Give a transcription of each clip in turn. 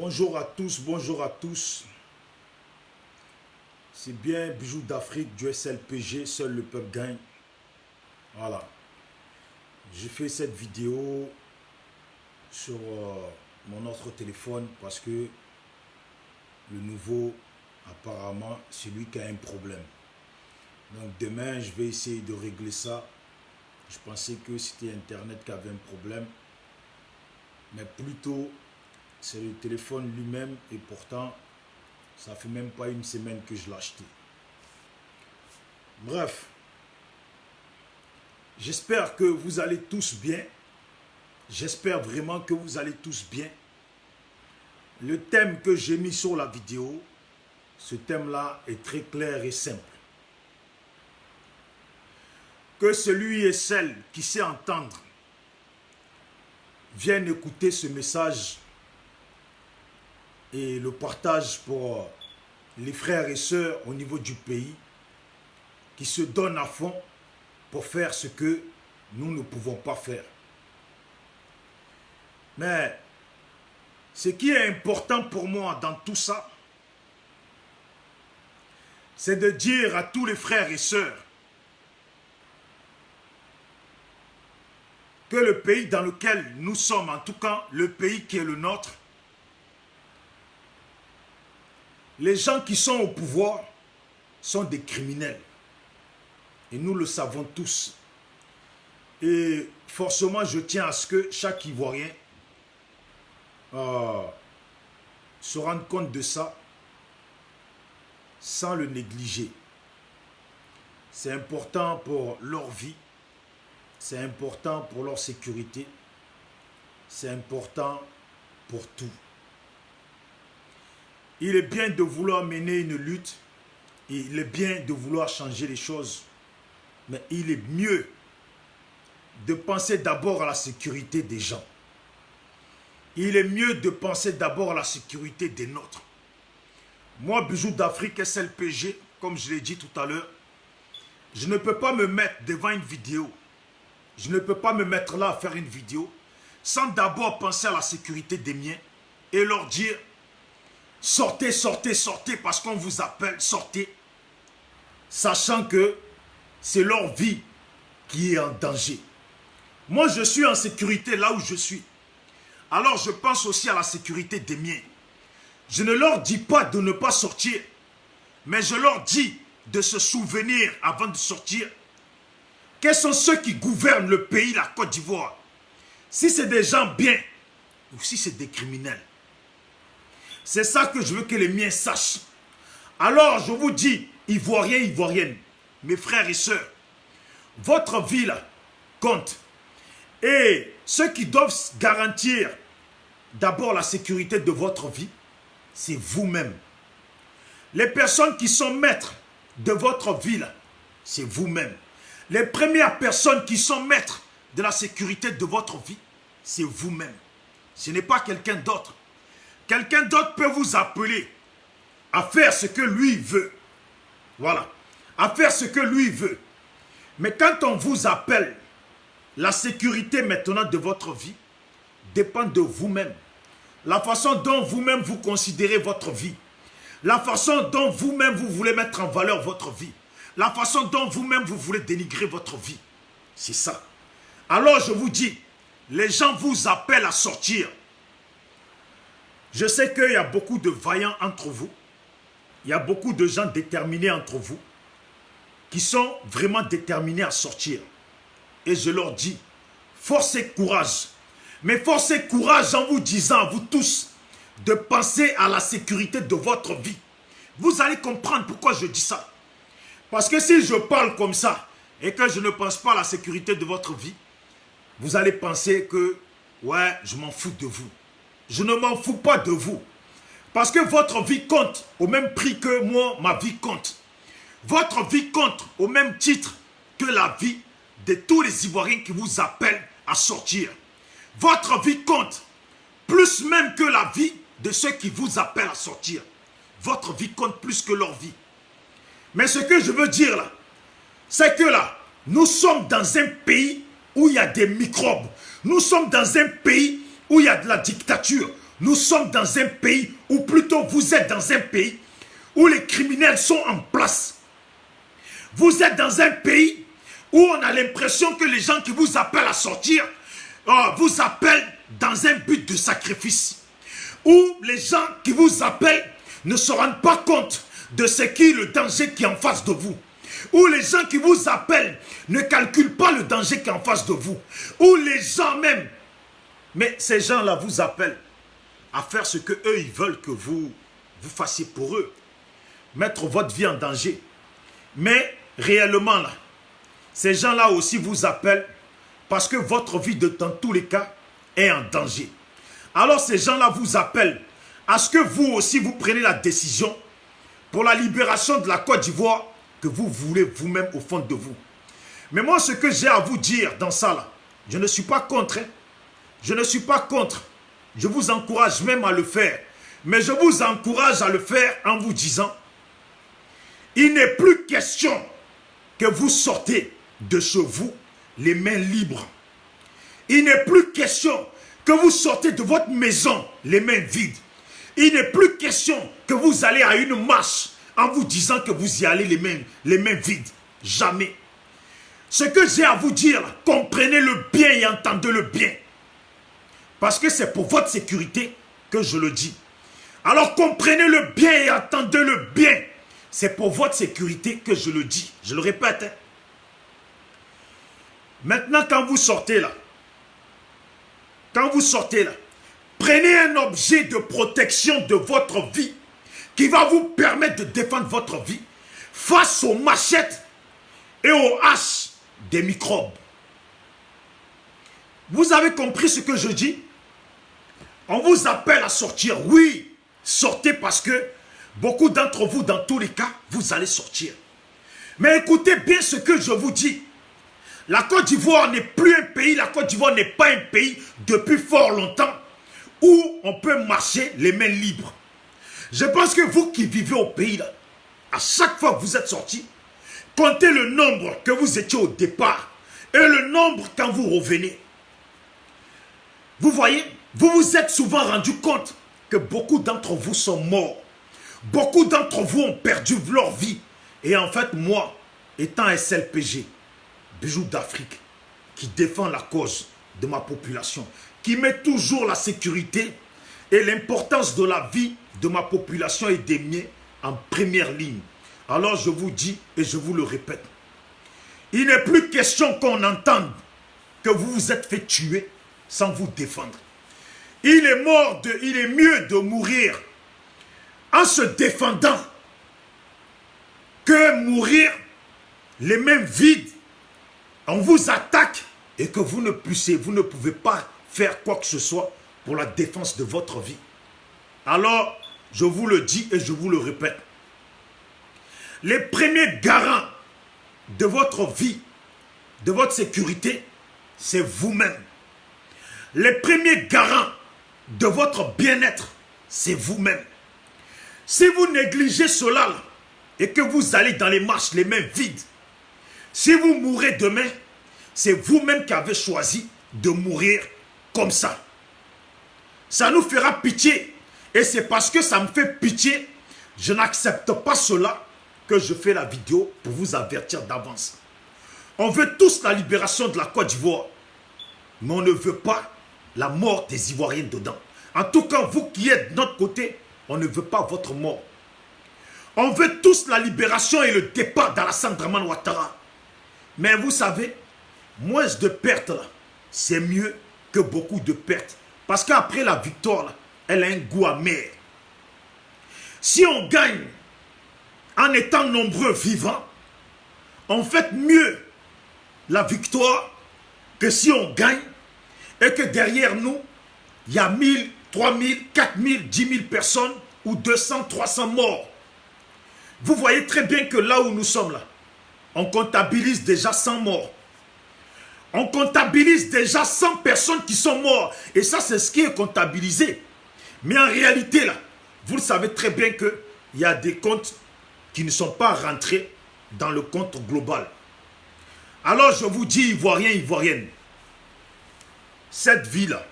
Bonjour à tous, bonjour à tous. C'est bien Bijoux d'Afrique du SLPG, seul le peuple gagne. Voilà. J'ai fait cette vidéo sur mon autre téléphone parce que le nouveau, apparemment, c'est lui qui a un problème. Donc demain, je vais essayer de régler ça. Je pensais que c'était Internet qui avait un problème. Mais plutôt, c'est le téléphone lui-même et pourtant, ça fait même pas une semaine que je l'ai acheté. Bref, j'espère que vous allez tous bien. J'espère vraiment que vous allez tous bien. Le thème que j'ai mis sur la vidéo, ce thème-là est très clair et simple. Que celui et celle qui sait entendre viennent écouter ce message et le partage pour les frères et sœurs au niveau du pays qui se donnent à fond pour faire ce que nous ne pouvons pas faire. Mais ce qui est important pour moi dans tout ça, c'est de dire à tous les frères et sœurs que le pays dans lequel nous sommes, en tout cas le pays qui est le nôtre, les gens qui sont au pouvoir sont des criminels. Et nous le savons tous. Et forcément, je tiens à ce que chaque Ivoirien se rende compte de ça sans le négliger. C'est important pour leur vie. C'est important pour leur sécurité. C'est important pour tout. Il est bien de vouloir mener une lutte. Il est bien de vouloir changer les choses. Mais il est mieux de penser d'abord à la sécurité des gens. Il est mieux de penser d'abord à la sécurité des nôtres. Moi, Bijoux d'Afrique SLPG, comme je l'ai dit tout à l'heure, je ne peux pas me mettre devant une vidéo. Je ne peux pas me mettre là à faire une vidéo sans d'abord penser à la sécurité des miens et leur dire sortez, sortez, sortez parce qu'on vous appelle, sortez. Sachant que c'est leur vie qui est en danger. Moi, je suis en sécurité là où je suis. Alors, je pense aussi à la sécurité des miens. Je ne leur dis pas de ne pas sortir, mais je leur dis de se souvenir avant de sortir. Quels sont ceux qui gouvernent le pays, la Côte d'Ivoire? Si c'est des gens bien ou si c'est des criminels. C'est ça que je veux que les miens sachent. Alors, je vous dis, Ivoiriens, Ivoiriennes, mes frères et sœurs, votre vie là compte. Et ceux qui doivent garantir d'abord la sécurité de votre vie, c'est vous-même. Les personnes qui sont maîtres de votre vie là, c'est vous-même. Les premières personnes qui sont maîtres de la sécurité de votre vie, c'est vous-même. Ce n'est pas quelqu'un d'autre. Quelqu'un d'autre peut vous appeler à faire ce que lui veut. Voilà. À faire ce que lui veut. Mais quand on vous appelle, la sécurité maintenant de votre vie dépend de vous-même. La façon dont vous-même vous considérez votre vie. La façon dont vous-même vous voulez mettre en valeur votre vie. La façon dont vous-même vous voulez dénigrer votre vie. C'est ça. Alors je vous dis, les gens vous appellent à sortir. Je sais qu'il y a beaucoup de vaillants entre vous. Il y a beaucoup de gens déterminés entre vous qui sont vraiment déterminés à sortir. Et je leur dis, force et courage. Mais force et courage en vous disant à vous tous de penser à la sécurité de votre vie. Vous allez comprendre pourquoi je dis ça. Parce que si je parle comme ça et que je ne pense pas à la sécurité de votre vie, vous allez penser que, ouais, je m'en fous de vous. Je ne m'en fous pas de vous. Parce que votre vie compte au même prix que moi, ma vie compte. Votre vie compte au même titre que la vie de tous les Ivoiriens qui vous appellent à sortir. Votre vie compte plus même que la vie de ceux qui vous appellent à sortir. Votre vie compte plus que leur vie. Mais ce que je veux dire là, c'est que là, nous sommes dans un pays où il y a des microbes. Nous sommes dans un pays où il y a de la dictature. nous sommes dans un pays, ou plutôt vous êtes dans un pays, où les criminels sont en place. Vous êtes dans un pays où on a l'impression que les gens qui vous appellent à sortir, vous appellent dans un but de sacrifice. Où les gens qui vous appellent ne se rendent pas compte de ce qui est le danger qui est en face de vous. Où les gens qui vous appellent ne calculent pas le danger qui est en face de vous. Où les gens même, mais ces gens-là vous appellent à faire ce que eux ils veulent que vous fassiez pour eux. Mettre votre vie en danger. Mais réellement là, ces gens-là aussi vous appellent parce que votre vie dans tous les cas est en danger. Alors ces gens-là vous appellent à ce que vous aussi vous preniez la décision pour la libération de la Côte d'Ivoire que vous voulez vous-même au fond de vous. Mais moi ce que j'ai à vous dire dans ça là, je ne suis pas contre. Je ne suis pas contre. Je vous encourage même à le faire. Mais je vous encourage à le faire en vous disant, il n'est plus question que vous sortez de chez vous les mains libres. Il n'est plus question que vous sortez de votre maison les mains vides. Il n'est plus question que vous allez à une marche en vous disant que vous y allez les mains vides. Jamais. Ce que j'ai à vous dire, comprenez le bien et entendez le bien. Parce que c'est pour votre sécurité que je le dis. Alors comprenez le bien et entendez le bien. C'est pour votre sécurité que je le dis. Je le répète. Hein. Maintenant, quand vous sortez là, prenez un objet de protection de votre vie qui va vous permettre de défendre votre vie face aux machettes et aux haches des microbes. Vous avez compris ce que je dis? On vous appelle à sortir. Oui, sortez parce que beaucoup d'entre vous, dans tous les cas, vous allez sortir. Mais écoutez bien ce que je vous dis. La Côte d'Ivoire n'est plus un pays, la Côte d'Ivoire n'est pas un pays depuis fort longtemps où on peut marcher les mains libres. Je pense que vous qui vivez au pays là, à chaque fois que vous êtes sortis, comptez le nombre que vous étiez au départ et le nombre quand vous revenez. Vous voyez, vous vous êtes souvent rendu compte que beaucoup d'entre vous sont morts. Beaucoup d'entre vous ont perdu leur vie. Et en fait, moi, étant SLPG, Bijoux d'Afrique, qui défend la cause de ma population, qui met toujours la sécurité et l'importance de la vie de ma population et des miens en première ligne. Alors je vous dis et je vous le répète, il n'est plus question qu'on entende que vous vous êtes fait tuer sans vous défendre. Il est mieux de mourir en se défendant que mourir les mains vides. On vous attaque et que vous ne pouvez pas faire quoi que ce soit pour la défense de votre vie. Alors, je vous le dis et je vous le répète. Les premiers garants de votre vie, de votre sécurité, c'est vous-même. Les premiers garants de votre bien-être, c'est vous-même. Si vous négligez cela là, et que vous allez dans les marches les mains vides, si vous mourrez demain, c'est vous-même qui avez choisi de mourir comme ça. Ça nous fera pitié. Et c'est parce que ça me fait pitié, je n'accepte pas cela que je fais la vidéo pour vous avertir d'avance. On veut tous la libération de la Côte d'Ivoire, mais on ne veut pas la mort des Ivoiriens dedans. En tout cas, vous qui êtes de notre côté, on ne veut pas votre mort. On veut tous la libération et le départ d'Alassane Dramane Ouattara. Mais vous savez, moins de pertes là, c'est mieux que beaucoup de pertes. Parce qu'après la victoire, là, elle a un goût amer. Si on gagne en étant nombreux vivants, on fait mieux la victoire que si on gagne et que derrière nous, il y a 1000, 3000, 4000, 10 000 personnes ou 200, 300 morts. Vous voyez très bien que là où nous sommes là, on comptabilise déjà 100 morts. On comptabilise déjà 100 personnes qui sont mortes. Et ça, c'est ce qui est comptabilisé. Mais en réalité, là, vous le savez très bien qu'il y a des comptes qui ne sont pas rentrés dans le compte global. Alors, je vous dis, Ivoiriens, Ivoiriennes, cette vie-là,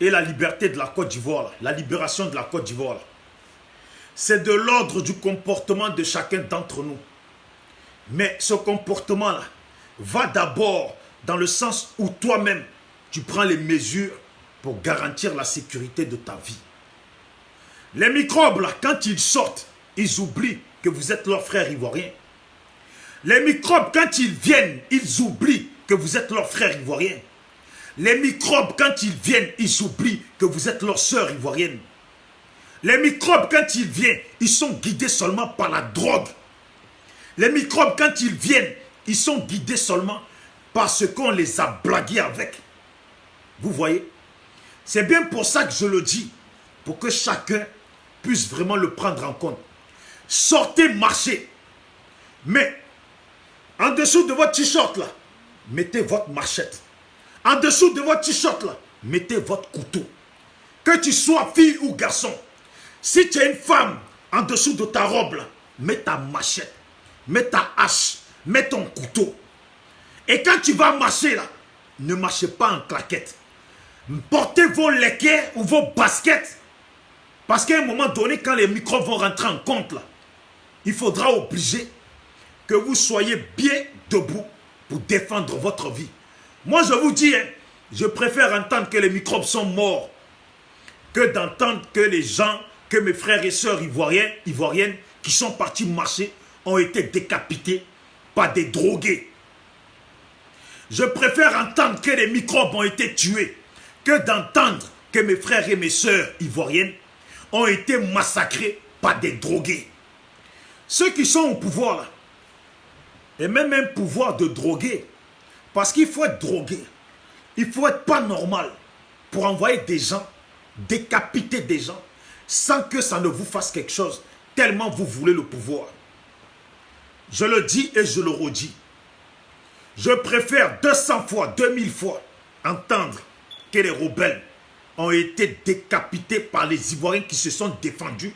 et la liberté de la Côte d'Ivoire, la libération de la Côte d'Ivoire, c'est de l'ordre du comportement de chacun d'entre nous. Mais ce comportement-là va d'abord dans le sens où toi-même, tu prends les mesures pour garantir la sécurité de ta vie. Les microbes, là, quand ils sortent, ils oublient que vous êtes leurs frères ivoiriens. Les microbes, quand ils viennent, ils oublient que vous êtes leurs frères ivoiriens. Les microbes, quand ils viennent, ils oublient que vous êtes leurs sœurs ivoiriennes. Les microbes, quand ils viennent, ils sont guidés seulement par la drogue. Les microbes, quand ils viennent, ils sont guidés seulement parce qu'on les a blagués avec. Vous voyez? C'est bien pour ça que je le dis, pour que chacun puisse vraiment le prendre en compte. Sortez marcher. Mais, en dessous de votre t-shirt là, mettez votre machette. En dessous de votre t-shirt là, mettez votre couteau. Que tu sois fille ou garçon, si tu es une femme, en dessous de ta robe là, mets ta machette, mets ta hache, mets ton couteau. Et quand tu vas marcher là, ne marchez pas en claquette. Portez vos léquets ou vos baskets. Parce qu'à un moment donné, quand les microbes vont rentrer en compte là, il faudra obliger que vous soyez bien debout pour défendre votre vie. Moi, je vous dis, hein, je préfère entendre que les microbes sont morts que d'entendre que les gens, que mes frères et sœurs ivoiriennes qui sont partis marcher ont été décapités par des drogués. Je préfère entendre que les microbes ont été tués que d'entendre que mes frères et mes sœurs ivoiriennes ont été massacrés par des drogués. Ceux qui sont au pouvoir là, et même un pouvoir de droguer, parce qu'il faut être drogué, il faut être pas normal pour envoyer des gens, décapiter des gens, sans que ça ne vous fasse quelque chose, tellement vous voulez le pouvoir. Je le dis et je le redis. Je préfère 200 fois, 2000 fois, entendre que les rebelles ont été décapités par les Ivoiriens qui se sont défendus,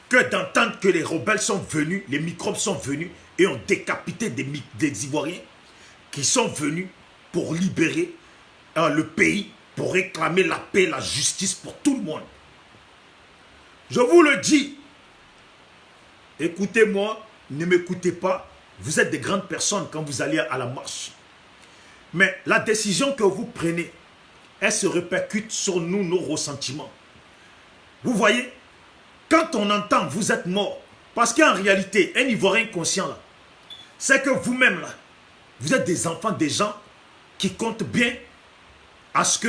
que d'entendre que les rebelles sont venus, les microbes sont venus et ont décapité des Ivoiriens qui sont venus pour libérer le pays, pour réclamer la paix, la justice pour tout le monde. Je vous le dis, écoutez-moi, ne m'écoutez pas, vous êtes des grandes personnes quand vous allez à la marche. Mais la décision que vous prenez, elle se répercute sur nous, nos ressentiments. Vous voyez, quand on entend vous êtes mort, parce qu'en réalité, un Ivoirien conscient là, c'est que vous-même là, vous êtes des enfants des gens qui comptent bien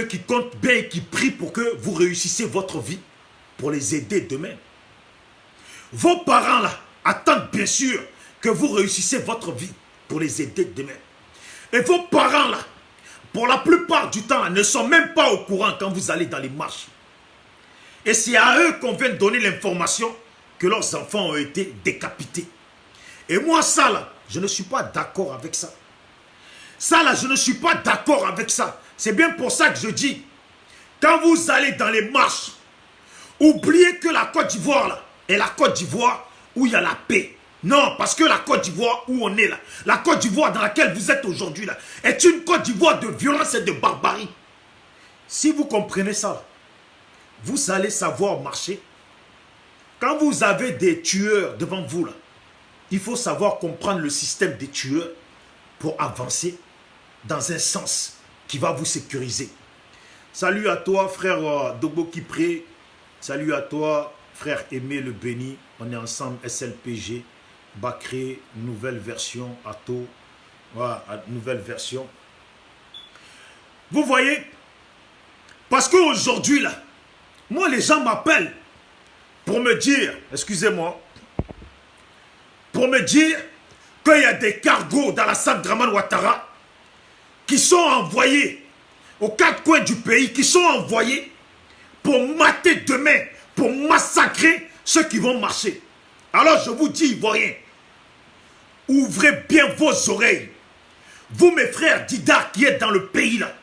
qui comptent bien et qui prient pour que vous réussissiez votre vie pour les aider demain. Vos parents là attendent bien sûr que vous réussissiez votre vie pour les aider demain. Et vos parents là, pour la plupart du temps, ne sont même pas au courant quand vous allez dans les marches. Et c'est à eux qu'on vient donner l'information que leurs enfants ont été décapités. Et moi ça là, je ne suis pas d'accord avec ça. Ça là, je ne suis pas d'accord avec ça. C'est bien pour ça que je dis, quand vous allez dans les marches, oubliez que la Côte d'Ivoire là, est la Côte d'Ivoire où il y a la paix. Non, parce que la Côte d'Ivoire où on est là, la Côte d'Ivoire dans laquelle vous êtes aujourd'hui là, est une Côte d'Ivoire de violence et de barbarie. Si vous comprenez ça, là, vous allez savoir marcher. Quand vous avez des tueurs devant vous là, il faut savoir comprendre le système des tueurs pour avancer dans un sens qui va vous sécuriser. Salut à toi, frère Dobo Kipré. Salut à toi, frère Aimé Le Béni. On est ensemble, SLPG, Bacré, nouvelle version, Ato. Voilà, nouvelle version. Vous voyez, parce qu'aujourd'hui, là, moi, les gens m'appellent pour me dire, excusez-moi, pour me dire qu'il y a des cargos dans la salle Draman Ouattara qui sont envoyés aux quatre coins du pays, qui sont envoyés pour mater demain, pour massacrer ceux qui vont marcher. Alors je vous dis, Ivoiriens, ouvrez bien vos oreilles. Vous, mes frères Dida, qui êtes dans le pays là,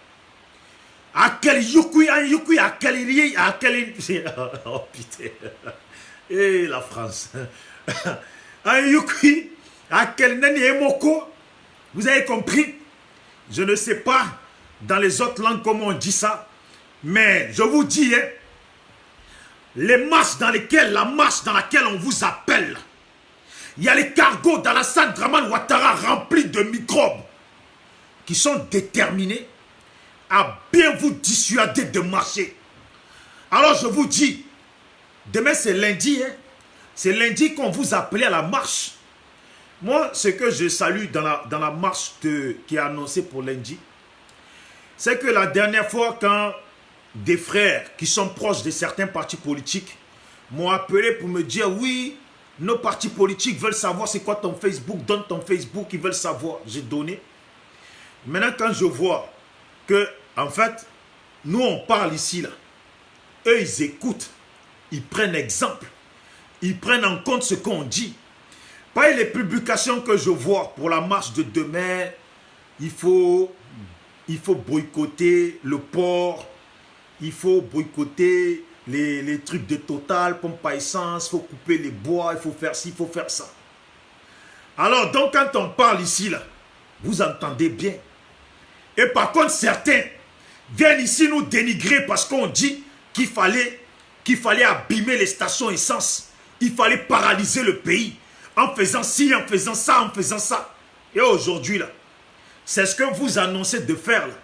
à quel yukui, à quel oh putain, et la France, un yukui, à quel nani moko, vous avez compris? Je ne sais pas dans les autres langues comment on dit ça, Mais je vous dis, hein, la marche dans laquelle on vous appelle, il y a les cargos d'Alassane Draman Ouattara remplis de microbes qui sont déterminés à bien vous dissuader de marcher. Alors je vous dis, demain c'est lundi, hein, c'est lundi qu'on vous appelait à la marche. Moi, ce que je salue dans la marche qui est annoncée pour lundi, c'est que la dernière fois, quand des frères qui sont proches de certains partis politiques m'ont appelé pour me dire, oui, nos partis politiques veulent savoir c'est quoi ton Facebook, donne ton Facebook, ils veulent savoir. J'ai donné. Maintenant, quand je vois que, en fait, nous on parle ici, là, eux ils écoutent, ils prennent exemple, ils prennent en compte ce qu'on dit. Pas les publications que je vois pour la marche de demain, il faut boycotter le port, il faut boycotter les trucs de Total, pompe à essence, il faut couper les bois, il faut faire ci, il faut faire ça. Alors, donc, quand on parle ici, là, vous entendez bien. Et par contre, certains viennent ici nous dénigrer parce qu'on dit qu'il fallait abîmer les stations essence, il fallait paralyser le pays. En faisant ci, en faisant ça, en faisant ça. Et aujourd'hui, là, c'est ce que vous annoncez de faire, là.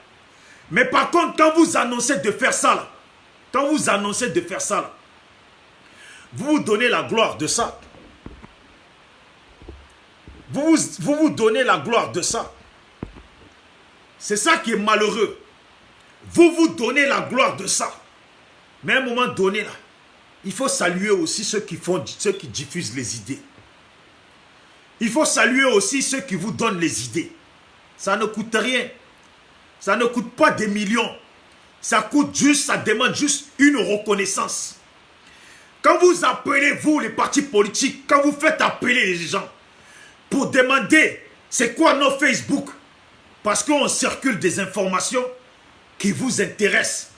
Mais par contre, quand vous annoncez de faire ça, là, vous vous donnez la gloire de ça. Vous vous donnez la gloire de ça. C'est ça qui est malheureux. Vous vous donnez la gloire de ça. Mais à un moment donné, là, il faut saluer aussi ceux qui diffusent les idées. Il faut saluer aussi ceux qui vous donnent les idées. Ça ne coûte rien. Ça ne coûte pas des millions. Ça coûte juste, ça demande juste une reconnaissance. Quand vous appelez, vous, les partis politiques, quand vous faites appeler les gens pour demander c'est quoi nos Facebook, parce qu'on circule des informations qui vous intéressent,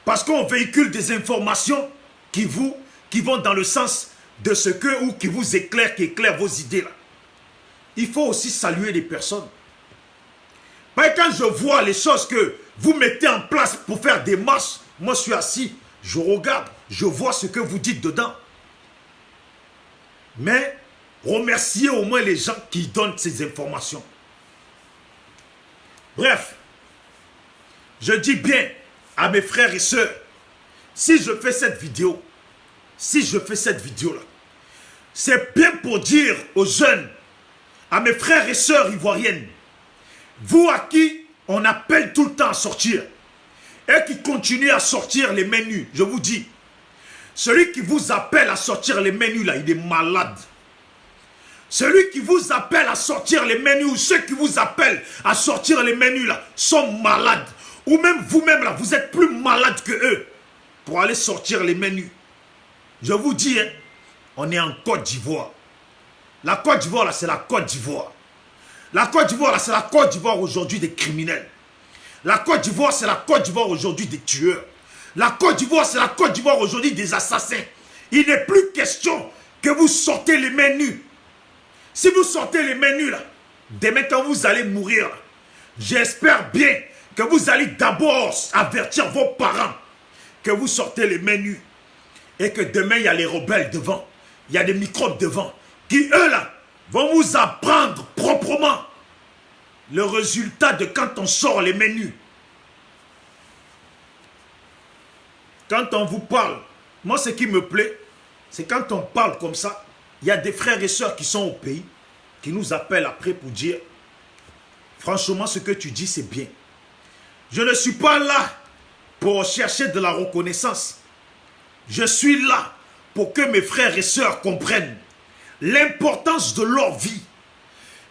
parce qu'on véhicule des informations qui vont dans le sens de ce que, ou qui vous éclairent, qui éclairent vos idées là. Il faut aussi saluer les personnes. Parce que quand je vois les choses que vous mettez en place pour faire des marches, moi je suis assis, je regarde, je vois ce que vous dites dedans. Mais remerciez au moins les gens qui donnent ces informations. Bref, je dis bien à mes frères et sœurs, si je fais cette vidéo, là, c'est bien pour dire aux jeunes, à mes frères et sœurs ivoiriennes, vous à qui on appelle tout le temps à sortir, et qui continuent à sortir les mains nues, je vous dis, celui qui vous appelle à sortir les mains nues là, il est malade. Celui qui vous appelle à sortir les mains nues, ou ceux qui vous appellent à sortir les mains nues là, sont malades. Ou même vous-même là, vous êtes plus malade que eux, pour aller sortir les mains nues. Je vous dis, hein, on est en Côte d'Ivoire. La Côte d'Ivoire, là, c'est la Côte d'Ivoire. La Côte d'Ivoire, là, c'est la Côte d'Ivoire aujourd'hui des criminels. La Côte d'Ivoire, c'est la Côte d'Ivoire aujourd'hui des tueurs. La Côte d'Ivoire, c'est la Côte d'Ivoire aujourd'hui des assassins. Il n'est plus question que vous sortez les mains nues. Si vous sortez les mains nues, là, demain quand vous allez mourir, j'espère bien que vous allez d'abord avertir vos parents que vous sortez les mains nues. Et que demain, il y a les rebelles devant. Il y a des microbes devant. Qui, eux, là, vont vous apprendre proprement le résultat de quand on sort les mains nues. Quand on vous parle, moi, ce qui me plaît, c'est quand on parle comme ça, il y a des frères et sœurs qui sont au pays, qui nous appellent après pour dire, franchement, ce que tu dis, c'est bien. Je ne suis pas là pour chercher de la reconnaissance. Je suis là pour que mes frères et sœurs comprennent l'importance de leur vie.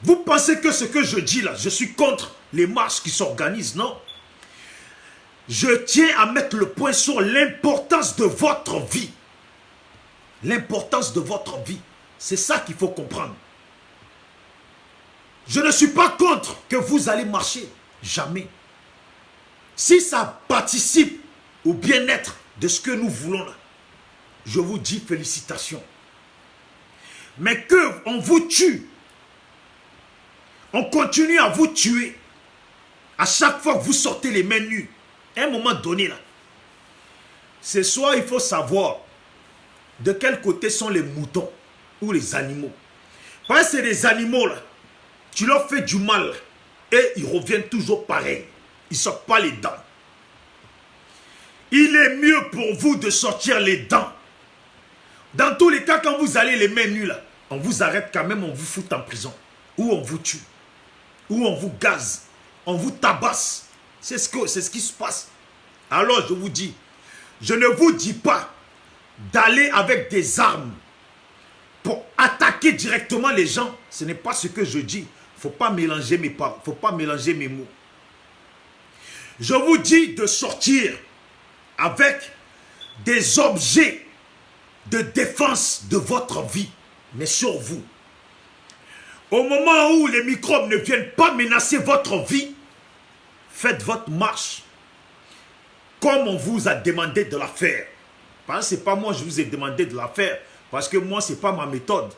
Vous pensez que ce que je dis là, je suis contre les marches qui s'organisent? Non. Je tiens à mettre le point sur l'importance de votre vie. L'importance de votre vie. C'est ça qu'il faut comprendre. Je ne suis pas contre que vous allez marcher. Jamais. Si ça participe au bien-être de ce que nous voulons là, je vous dis félicitations. Mais qu'on vous tue, on continue à vous tuer, à chaque fois que vous sortez les mains nues, à un moment donné là, Ce soir, il faut savoir de quel côté sont les moutons ou les animaux. Parce que c'est des animaux là. Tu leur fais du mal et ils reviennent toujours pareil. Ils ne sortent pas les dents. Il est mieux pour vous de sortir les dents. Dans tous les cas, quand vous allez les mains nues là, on vous arrête quand même, on vous fout en prison. Ou on vous tue. Ou on vous gaze. On vous tabasse. C'est ce qui se passe. Alors je vous dis, je ne vous dis pas d'aller avec des armes pour attaquer directement les gens. Ce n'est pas ce que je dis. Il ne faut pas mélanger mes paroles. Il ne faut pas mélanger mes mots. Je vous dis de sortir avec des objets de défense de votre vie, mais sur vous. Au moment où les microbes ne viennent pas menacer votre vie, faites votre marche comme on vous a demandé de la faire. Parce que ce n'est pas moi, je vous ai demandé de la faire, parce que moi, ce n'est pas ma méthode.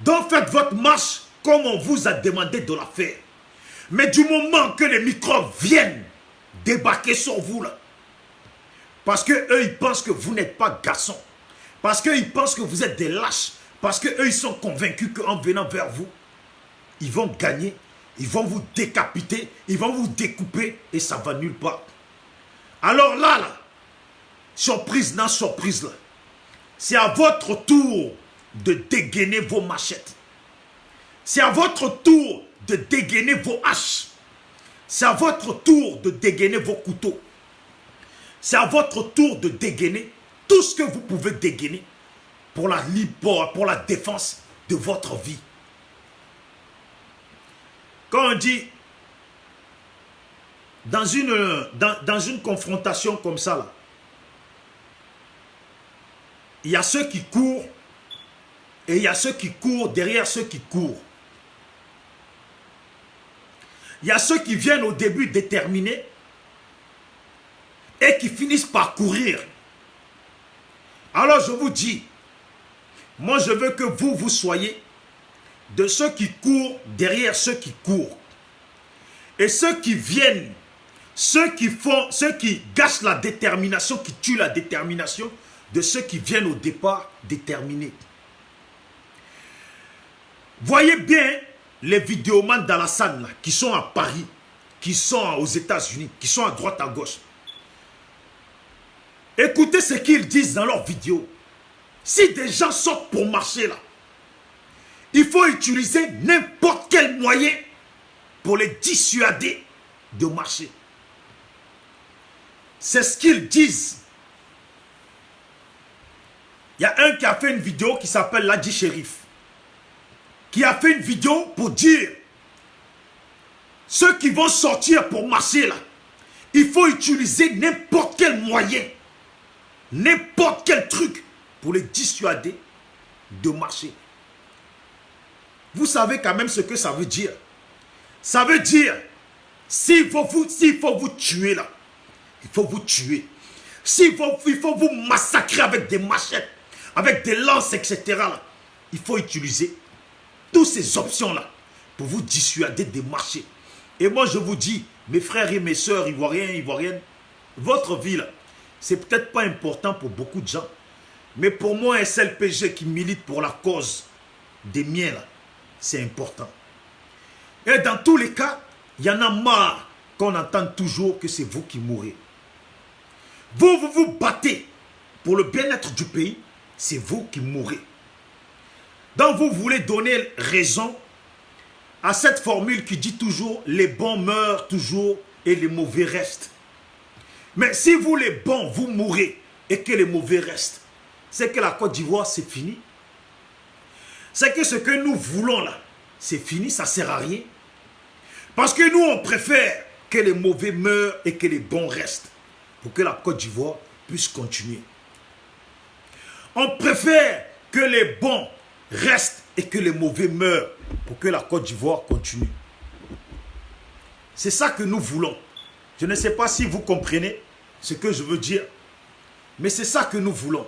Donc faites votre marche comme on vous a demandé de la faire. Mais du moment que les microbes viennent débarquer sur vous, là, parce qu'eux, ils pensent que vous n'êtes pas garçons, parce qu'ils pensent que vous êtes des lâches, parce qu'eux, ils sont convaincus qu'en venant vers vous, ils vont gagner, ils vont vous décapiter, ils vont vous découper, et ça va nulle part. Alors là, surprise, non surprise, là, c'est à votre tour de dégainer vos machettes. C'est à votre tour de dégainer vos haches. C'est à votre tour de dégainer vos couteaux. C'est à votre tour de dégainer tout ce que vous pouvez dégainer pour la défense de votre vie. Quand on dit dans une confrontation comme ça, là, il y a ceux qui courent et il y a ceux qui courent derrière ceux qui courent. Il y a ceux qui viennent au début déterminés et qui finissent par courir. Alors je vous dis, moi je veux que vous soyez de ceux qui courent derrière ceux qui courent. Et ceux qui viennent, ceux qui gâchent la détermination, qui tuent la détermination de ceux qui viennent au départ déterminés. Voyez bien les vidéomans d'Alassane là, qui sont à Paris, qui sont aux États-Unis, qui sont à droite à gauche. Écoutez ce qu'ils disent dans leurs vidéos. Si des gens sortent pour marcher là, il faut utiliser n'importe quel moyen pour les dissuader de marcher. C'est ce qu'ils disent. Il y a un qui a fait une vidéo qui s'appelle Ladji Shérif, qui a fait une vidéo pour dire ceux qui vont sortir pour marcher là, il faut utiliser n'importe quel moyen, n'importe quel truc pour les dissuader de marcher. Vous savez quand même ce que ça veut dire. Ça veut dire, s'il faut vous tuer là, il faut vous tuer. Il faut vous massacrer avec des machettes, avec des lances, etc. là, il faut utiliser toutes ces options-là pour vous dissuader de marcher. Et moi, je vous dis, mes frères et mes sœurs ivoiriens et ivoiriennes, votre vie, là, c'est peut-être pas important pour beaucoup de gens. Mais pour moi, un SLPG qui milite pour la cause des miens, là, c'est important. Et dans tous les cas, il y en a marre qu'on entend toujours que c'est vous qui mourrez. Vous vous battez pour le bien-être du pays, c'est vous qui mourrez. Donc vous voulez donner raison à cette formule qui dit toujours les bons meurent toujours et les mauvais restent. Mais si vous les bons, vous mourrez et que les mauvais restent, c'est que la Côte d'Ivoire c'est fini. C'est que ce que nous voulons là, c'est fini, ça ne sert à rien. Parce que nous on préfère que les mauvais meurent et que les bons restent pour que la Côte d'Ivoire puisse continuer. On préfère que les bons restent et que les mauvais meurent pour que la Côte d'Ivoire continue. C'est ça que nous voulons. Je ne sais pas si vous comprenez ce que je veux dire, mais c'est ça que nous voulons.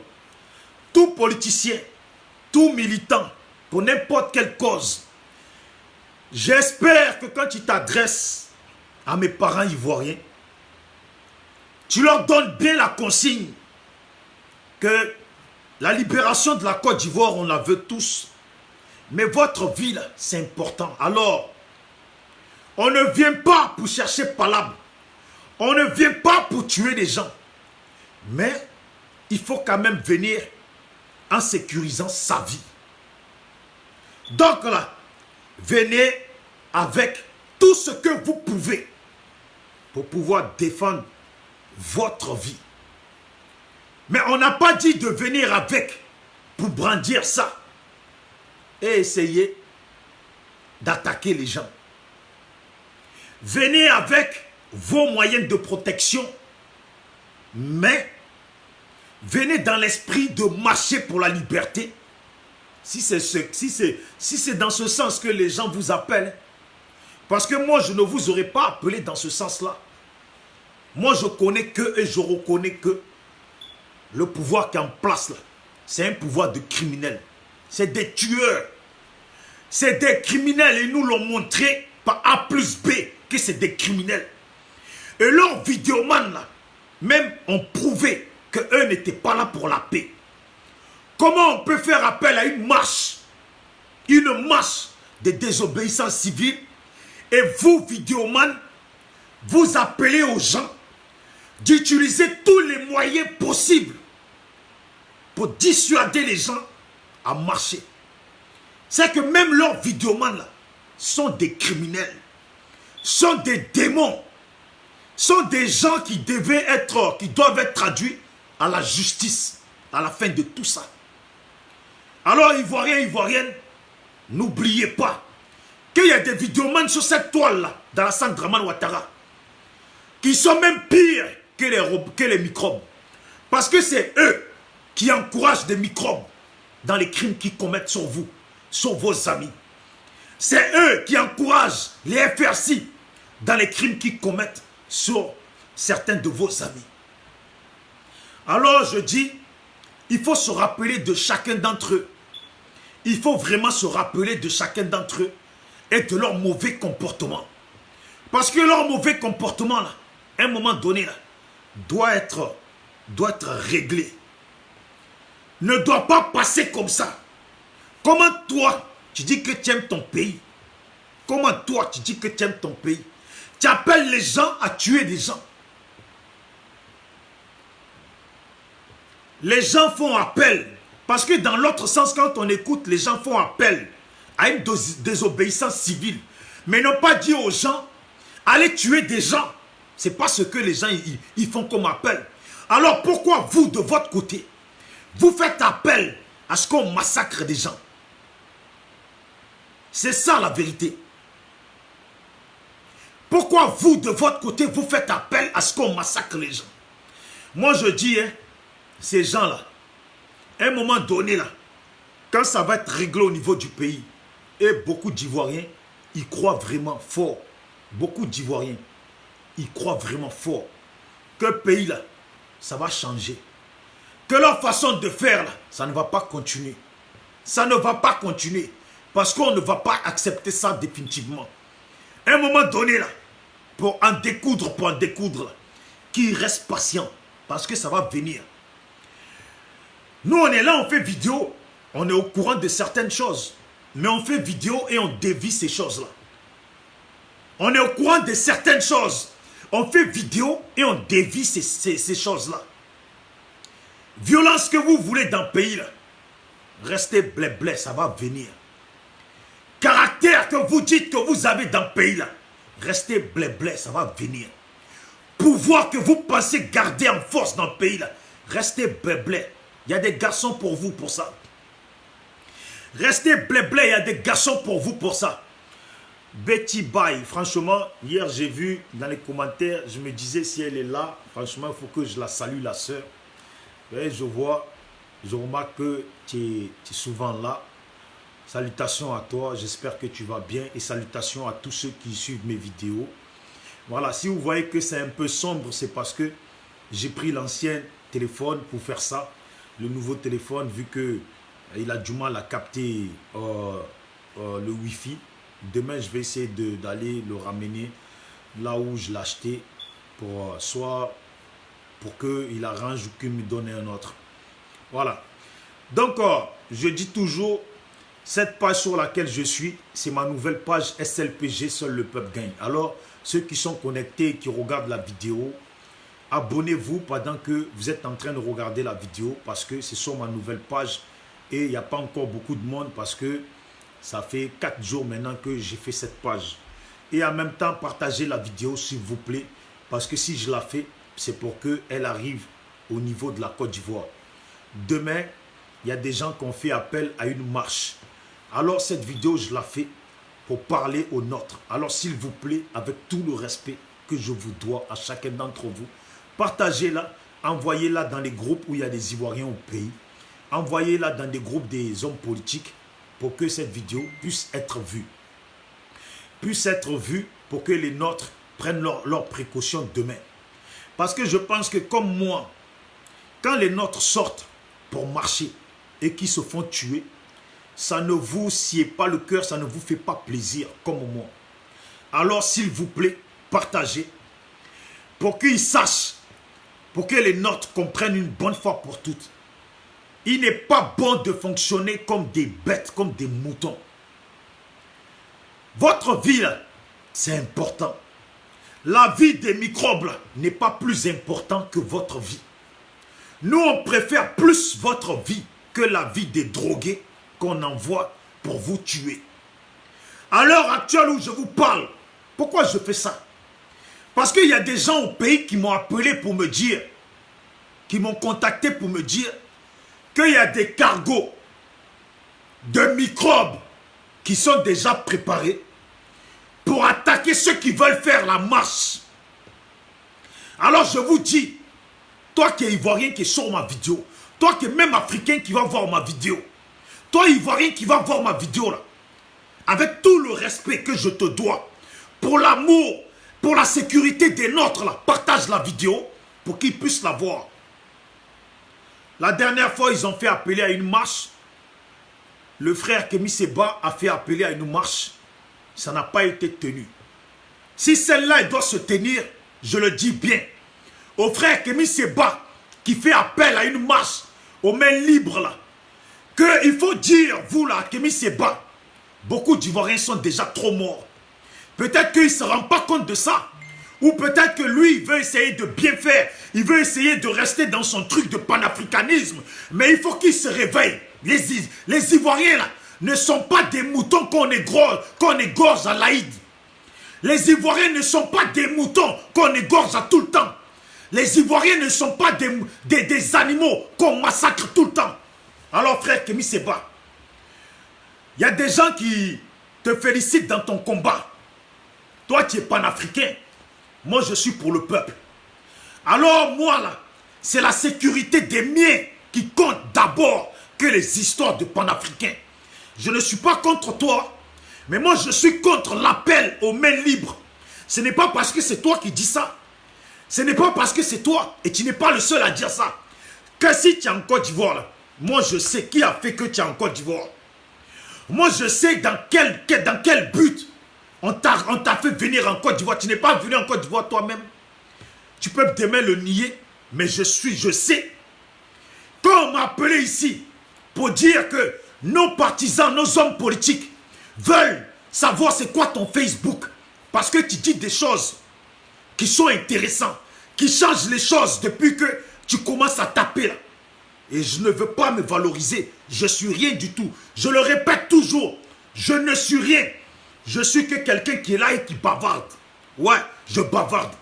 Tout politicien, tout militant, pour n'importe quelle cause, j'espère que quand tu t'adresses à mes parents ivoiriens, tu leur donnes bien la consigne que la libération de la Côte d'Ivoire, on la veut tous. Mais votre vie, là, c'est important. Alors, on ne vient pas pour chercher palabre. On ne vient pas pour tuer les gens. Mais il faut quand même venir en sécurisant sa vie. Donc là, venez avec tout ce que vous pouvez pour pouvoir défendre votre vie. Mais on n'a pas dit de venir avec pour brandir ça et essayer d'attaquer les gens. Venez avec vos moyens de protection, mais venez dans l'esprit de marcher pour la liberté. Si c'est dans ce sens que les gens vous appellent, parce que moi je ne vous aurais pas appelé dans ce sens-là. Moi je connais que et je reconnais que le pouvoir qui est en place là, c'est un pouvoir de criminels. C'est des tueurs. C'est des criminels et nous l'ont montré par A plus B que c'est des criminels. Et leurs vidéomans là, même ont prouvé qu'eux n'étaient pas là pour la paix. Comment on peut faire appel à une marche de désobéissance civile, et vous, vidéomans, vous appelez aux gens d'utiliser tous les moyens possibles pour dissuader les gens à marcher. C'est que même leurs vidéomans là sont des criminels, sont des démons, sont des gens qui doivent être traduits à la justice à la fin de tout ça. Alors, Ivoiriens, Ivoiriennes, n'oubliez pas qu'il y a des vidéomans sur cette toile-là, dans la Centre Draman Ouattara, qui sont même pires que les microbes. Parce que c'est eux qui encouragent des microbes dans les crimes qu'ils commettent sur vous, sur vos amis. C'est eux qui encouragent les FRC dans les crimes qu'ils commettent sur certains de vos amis. Alors je dis, il faut se rappeler de chacun d'entre eux. Il faut vraiment se rappeler de chacun d'entre eux et de leur mauvais comportement. Parce que leur mauvais comportement, là, à un moment donné, là, doit être réglé. Ne doit pas passer comme ça. Comment toi, tu dis que tu aimes ton pays? Comment toi, tu dis que tu aimes ton pays? Tu appelles les gens à tuer des gens. Les gens font appel. Parce que dans l'autre sens, quand on écoute, les gens font appel à une désobéissance civile. Mais n'ont pas dit aux gens, allez tuer des gens. C'est pas ce que les gens ils font comme appel. Alors pourquoi vous, de votre côté, vous faites appel à ce qu'on massacre des gens? C'est ça la vérité. Pourquoi vous, de votre côté, vous faites appel à ce qu'on massacre les gens? Moi je dis, hein, ces gens-là, à un moment donné, là, quand ça va être réglé au niveau du pays, et beaucoup d'Ivoiriens, ils croient vraiment fort. Beaucoup d'Ivoiriens, ils croient vraiment fort que le pays, là, ça va changer. Que leur façon de faire, là, ça ne va pas continuer. Ça ne va pas continuer. Parce qu'on ne va pas accepter ça définitivement. À un moment donné, là, pour en découdre, là, qu'ils restent patients. Parce que ça va venir. Nous, on est là, on fait vidéo, on est au courant de certaines choses. Mais on fait vidéo et on dévie ces choses-là. On est au courant de certaines choses. On fait vidéo et on dévie ces choses-là. Violence que vous voulez dans le pays, là, restez blé-blé, ça va venir. Caractère que vous dites que vous avez dans le pays, là, restez blé-blé, ça va venir. Pouvoir que vous pensez garder en force dans le pays, là, restez blé-blé. Il y a des garçons pour vous pour ça. Restez blé-blé, il y a des garçons pour vous pour ça. Betty Bye, franchement, hier j'ai vu dans les commentaires, je me disais si elle est là, franchement, il faut que je la salue, la sœur. Et je remarque que tu es souvent là. Salutations à toi, j'espère que tu vas bien et salutations à tous ceux qui suivent mes vidéos. Voilà, si vous voyez que c'est un peu sombre, c'est parce que j'ai pris l'ancien téléphone pour faire ça. Le nouveau téléphone, vu que il a du mal à capter le Wi-Fi. Demain, je vais essayer d'aller le ramener là où je l'ai acheté pour soit pour qu'il arrange ou qu'il me donne un autre. Voilà. Donc, je dis toujours, cette page sur laquelle je suis, c'est ma nouvelle page SLPG, seul le peuple gagne. Alors, ceux qui sont connectés et qui regardent la vidéo, abonnez-vous pendant que vous êtes en train de regarder la vidéo parce que c'est sur ma nouvelle page et il n'y a pas encore beaucoup de monde parce que ça fait 4 jours maintenant que j'ai fait cette page. Et en même temps, partagez la vidéo s'il vous plaît parce que si je la fais, c'est pour qu'elle arrive au niveau de la Côte d'Ivoire. Demain, il y a des gens qui ont fait appel à une marche. Alors cette vidéo, je la fais pour parler aux nôtres. Alors s'il vous plaît, avec tout le respect que je vous dois à chacun d'entre vous, partagez-la, envoyez-la dans les groupes où il y a des Ivoiriens au pays. Envoyez-la dans des groupes des hommes politiques pour que cette vidéo puisse être vue. Puisse être vue pour que les nôtres prennent leurs précautions demain. Parce que je pense que comme moi, quand les nôtres sortent pour marcher et qui se font tuer, ça ne vous sied pas le cœur, ça ne vous fait pas plaisir comme moi. Alors s'il vous plaît, partagez pour qu'ils sachent, pour que les nôtres comprennent une bonne fois pour toutes. Il n'est pas bon de fonctionner comme des bêtes, comme des moutons. Votre vie, c'est important. La vie des microbes n'est pas plus importante que votre vie. Nous, on préfère plus votre vie que la vie des drogués qu'on envoie pour vous tuer. À l'heure actuelle où je vous parle, pourquoi je fais ça? Parce qu'il y a des gens au pays qui m'ont appelé pour me dire, qui m'ont contacté pour me dire qu'il y a des cargos de microbes qui sont déjà préparés pour attaquer ceux qui veulent faire la marche. Alors je vous dis, toi qui es Ivoirien qui est sur ma vidéo, toi qui es même Africain qui va voir ma vidéo, toi Ivoirien qui va voir ma vidéo là, avec tout le respect que je te dois, pour l'amour, pour la sécurité des nôtres là, partage la vidéo pour qu'ils puissent la voir. La dernière fois, ils ont fait appeler à une marche. Le frère Kémy Séba a fait appeler à une marche. Ça n'a pas été tenu. Si celle-là, elle doit se tenir, je le dis bien. Au frère Kémy Séba, qui fait appel à une marche, aux mains libres là, qu'il faut dire, vous là, Kémy Séba, beaucoup d'Ivoiriens sont déjà trop morts. Peut-être qu'il ne se rend pas compte de ça. Ou peut-être que lui, il veut essayer de bien faire. Il veut essayer de rester dans son truc de panafricanisme. Mais il faut qu'il se réveille. Les Ivoiriens, là, ne sont pas des moutons qu'on égorge à l'Aïd. Les Ivoiriens ne sont pas des moutons qu'on égorge à tout le temps. Les Ivoiriens ne sont pas des animaux qu'on massacre tout le temps. Alors, frère Kémy Séba, il y a des gens qui te félicitent dans ton combat. Toi, tu es panafricain. Moi, je suis pour le peuple. Alors, moi, là, c'est la sécurité des miens qui compte d'abord que les histoires de panafricains. Je ne suis pas contre toi, mais moi, je suis contre l'appel aux mains libres. Ce n'est pas parce que c'est toi qui dis ça. Ce n'est pas parce que c'est toi, et tu n'es pas le seul à dire ça. Que si tu es en Côte d'Ivoire, là, moi, je sais qui a fait que tu es en Côte d'Ivoire. Moi, je sais dans quel but on t'a fait venir en Côte d'Ivoire. Tu n'es pas venu en Côte d'Ivoire toi-même. Tu peux demain le nier, mais je sais. Quand on m'a appelé ici pour dire que nos partisans, nos hommes politiques veulent savoir c'est quoi ton Facebook. Parce que tu dis des choses qui sont intéressantes, qui changent les choses depuis que tu commences à taper là. Et je ne veux pas me valoriser. Je suis rien du tout. Je le répète toujours. Je ne suis rien. Je suis que quelqu'un qui est là et qui bavarde. Ouais, je bavarde.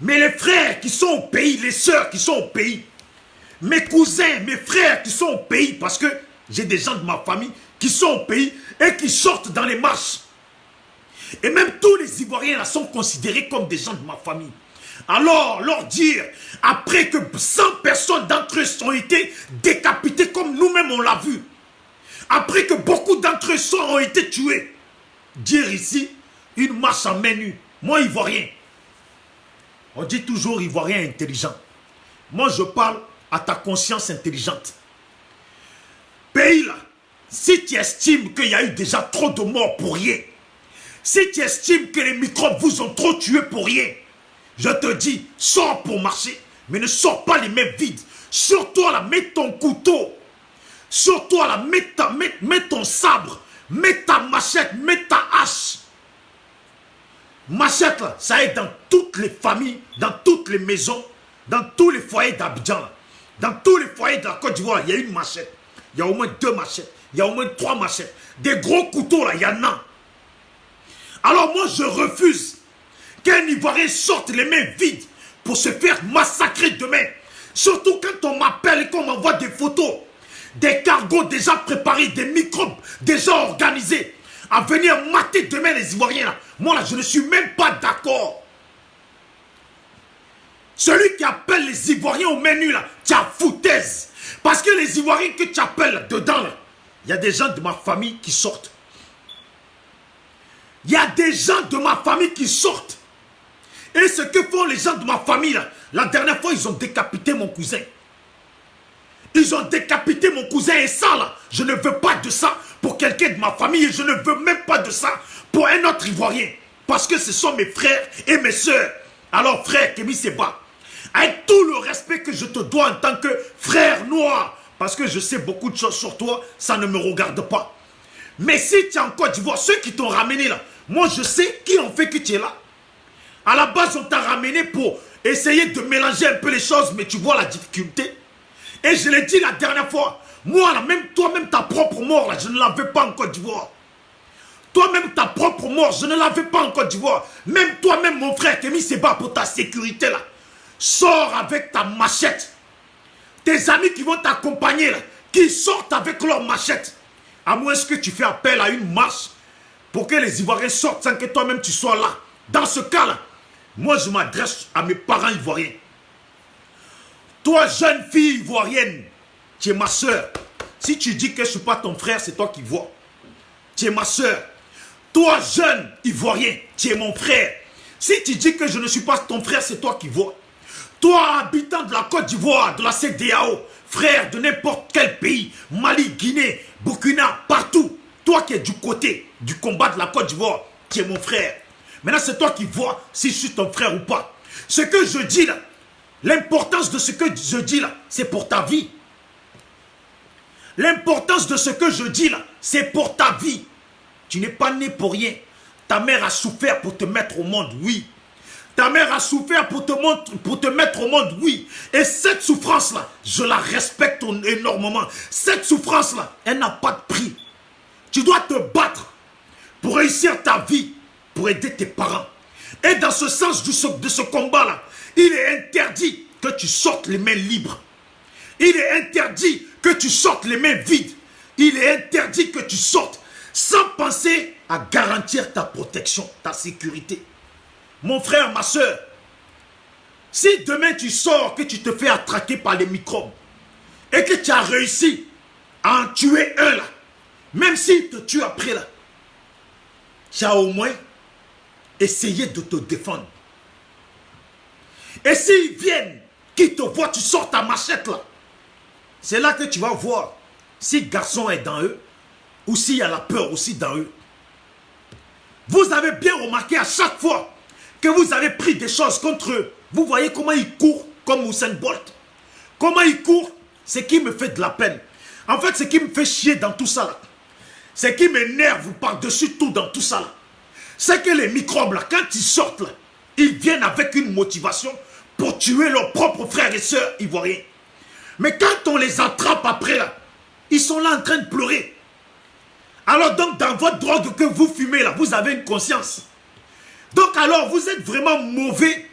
Mais les frères qui sont au pays, les sœurs qui sont au pays, mes cousins, mes frères qui sont au pays, parce que j'ai des gens de ma famille qui sont au pays et qui sortent dans les marches. Et même tous les Ivoiriens là sont considérés comme des gens de ma famille. Alors, leur dire, après que 100 personnes d'entre eux ont été décapitées comme nous-mêmes on l'a vu, après que beaucoup d'entre eux ont été tués, dire ici, une marche en main nue. Moi, Ivoirien, on dit toujours Ivoirien intelligent. Moi, je parle à ta conscience intelligente. Pays là, si tu estimes qu'il y a eu déjà trop de morts pour rien, si tu estimes que les microbes vous ont trop tué pour rien, je te dis, sors pour marcher, Mais ne sors pas les mains vides. Sur toi, là, mets ton couteau. Sur toi, là, mets ton sabre. Mets ta machette, mets ta hache. Machette, là, ça est dans toutes les familles, dans toutes les maisons, dans tous les foyers d'Abidjan. Dans tous les foyers de la Côte d'Ivoire, il y a une machette. Il y a au moins 2 machettes. Il y a au moins 3 machettes. Des gros couteaux, là, il y en a. Alors moi, je refuse qu'un Ivoirien sorte les mains vides pour se faire massacrer demain. Surtout quand on m'appelle et qu'on m'envoie des photos, des cargos déjà préparés, des microbes déjà organisés, à venir mater demain les Ivoiriens. Là. Moi, là, je ne suis même pas d'accord. Celui qui appelle les Ivoiriens au menu, là, tu as foutaise. Parce que les Ivoiriens que tu appelles là, dedans, il y a des gens de ma famille qui sortent. Il y a des gens de ma famille qui sortent. Et ce que font les gens de ma famille, là, la dernière fois, ils ont décapité mon cousin. Ils ont décapité mon cousin et ça, là, je ne veux pas de ça pour quelqu'un de ma famille et je ne veux même pas de ça pour un autre Ivoirien. Parce que ce sont mes frères et mes soeurs. Alors, frère Kémy Séba, avec tout le respect que je te dois en tant que frère noir, parce que je sais beaucoup de choses sur toi, ça ne me regarde pas. Mais si tu es en Côte d'Ivoire, ceux qui t'ont ramené là, moi je sais qui ont fait que tu es là. À la base, on t'a ramené pour essayer de mélanger un peu les choses, mais tu vois la difficulté. Et je l'ai dit la dernière fois, moi là, même toi-même ta propre mort là, je ne l'avais pas en Côte d'Ivoire. Toi-même ta propre mort, je ne l'avais pas en Côte d'Ivoire. Même toi-même mon frère Kémy Séba, pour ta sécurité là. Sors avec ta machette. Tes amis qui vont t'accompagner là, qui sortent avec leur machette. À moins que tu fais appel à une marche pour que les Ivoiriens sortent sans que toi-même tu sois là. Dans ce cas-là, moi je m'adresse à mes parents ivoiriens. Toi, jeune fille ivoirienne, tu es ma soeur. Si tu dis que je ne suis pas ton frère, c'est toi qui vois. Tu es ma soeur. Toi, jeune ivoirien, tu es mon frère. Si tu dis que je ne suis pas ton frère, c'est toi qui vois. Toi, habitant de la Côte d'Ivoire, de la CEDEAO, frère de n'importe quel pays, Mali, Guinée, Burkina, partout. Toi qui es du côté du combat de la Côte d'Ivoire, tu es mon frère. Maintenant, c'est toi qui vois si je suis ton frère ou pas. Ce que je dis là, l'importance de ce que je dis là, c'est pour ta vie. L'importance de ce que je dis là, c'est pour ta vie. Tu n'es pas né pour rien. Ta mère a souffert pour te mettre au monde, oui. Ta mère a souffert pour te mettre au monde, oui. Et cette souffrance-là, je la respecte énormément. Cette souffrance-là, elle n'a pas de prix. Tu dois te battre pour réussir ta vie, pour aider tes parents. Et dans ce sens de ce combat-là, il est interdit que tu sortes les mains libres. Il est interdit que tu sortes les mains vides. Il est interdit que tu sortes sans penser à garantir ta protection, ta sécurité. Mon frère, ma soeur, si demain tu sors, que tu te fais attraquer par les microbes et que tu as réussi à en tuer un là, même s'il te tue après là, tu as au moins essayé de te défendre. Et s'ils viennent, qu'ils te voient, tu sors ta machette là, c'est là que tu vas voir si le garçon est dans eux ou s'il y a la peur aussi dans eux. Vous avez bien remarqué à chaque fois que vous avez pris des choses contre eux, vous voyez comment ils courent comme Usain Bolt. Comment ils courent, c'est qui me fait de la peine. En fait, ce qui me fait chier dans tout ça là, ce qui m'énerve par-dessus tout dans tout ça là, c'est que les microbes là, quand ils sortent là, ils viennent avec une motivation pour tuer leurs propres frères et sœurs ivoiriens. Mais quand on les attrape après là, ils sont là en train de pleurer. Alors donc dans votre drogue que vous fumez là, vous avez une conscience. Donc alors vous êtes vraiment mauvais.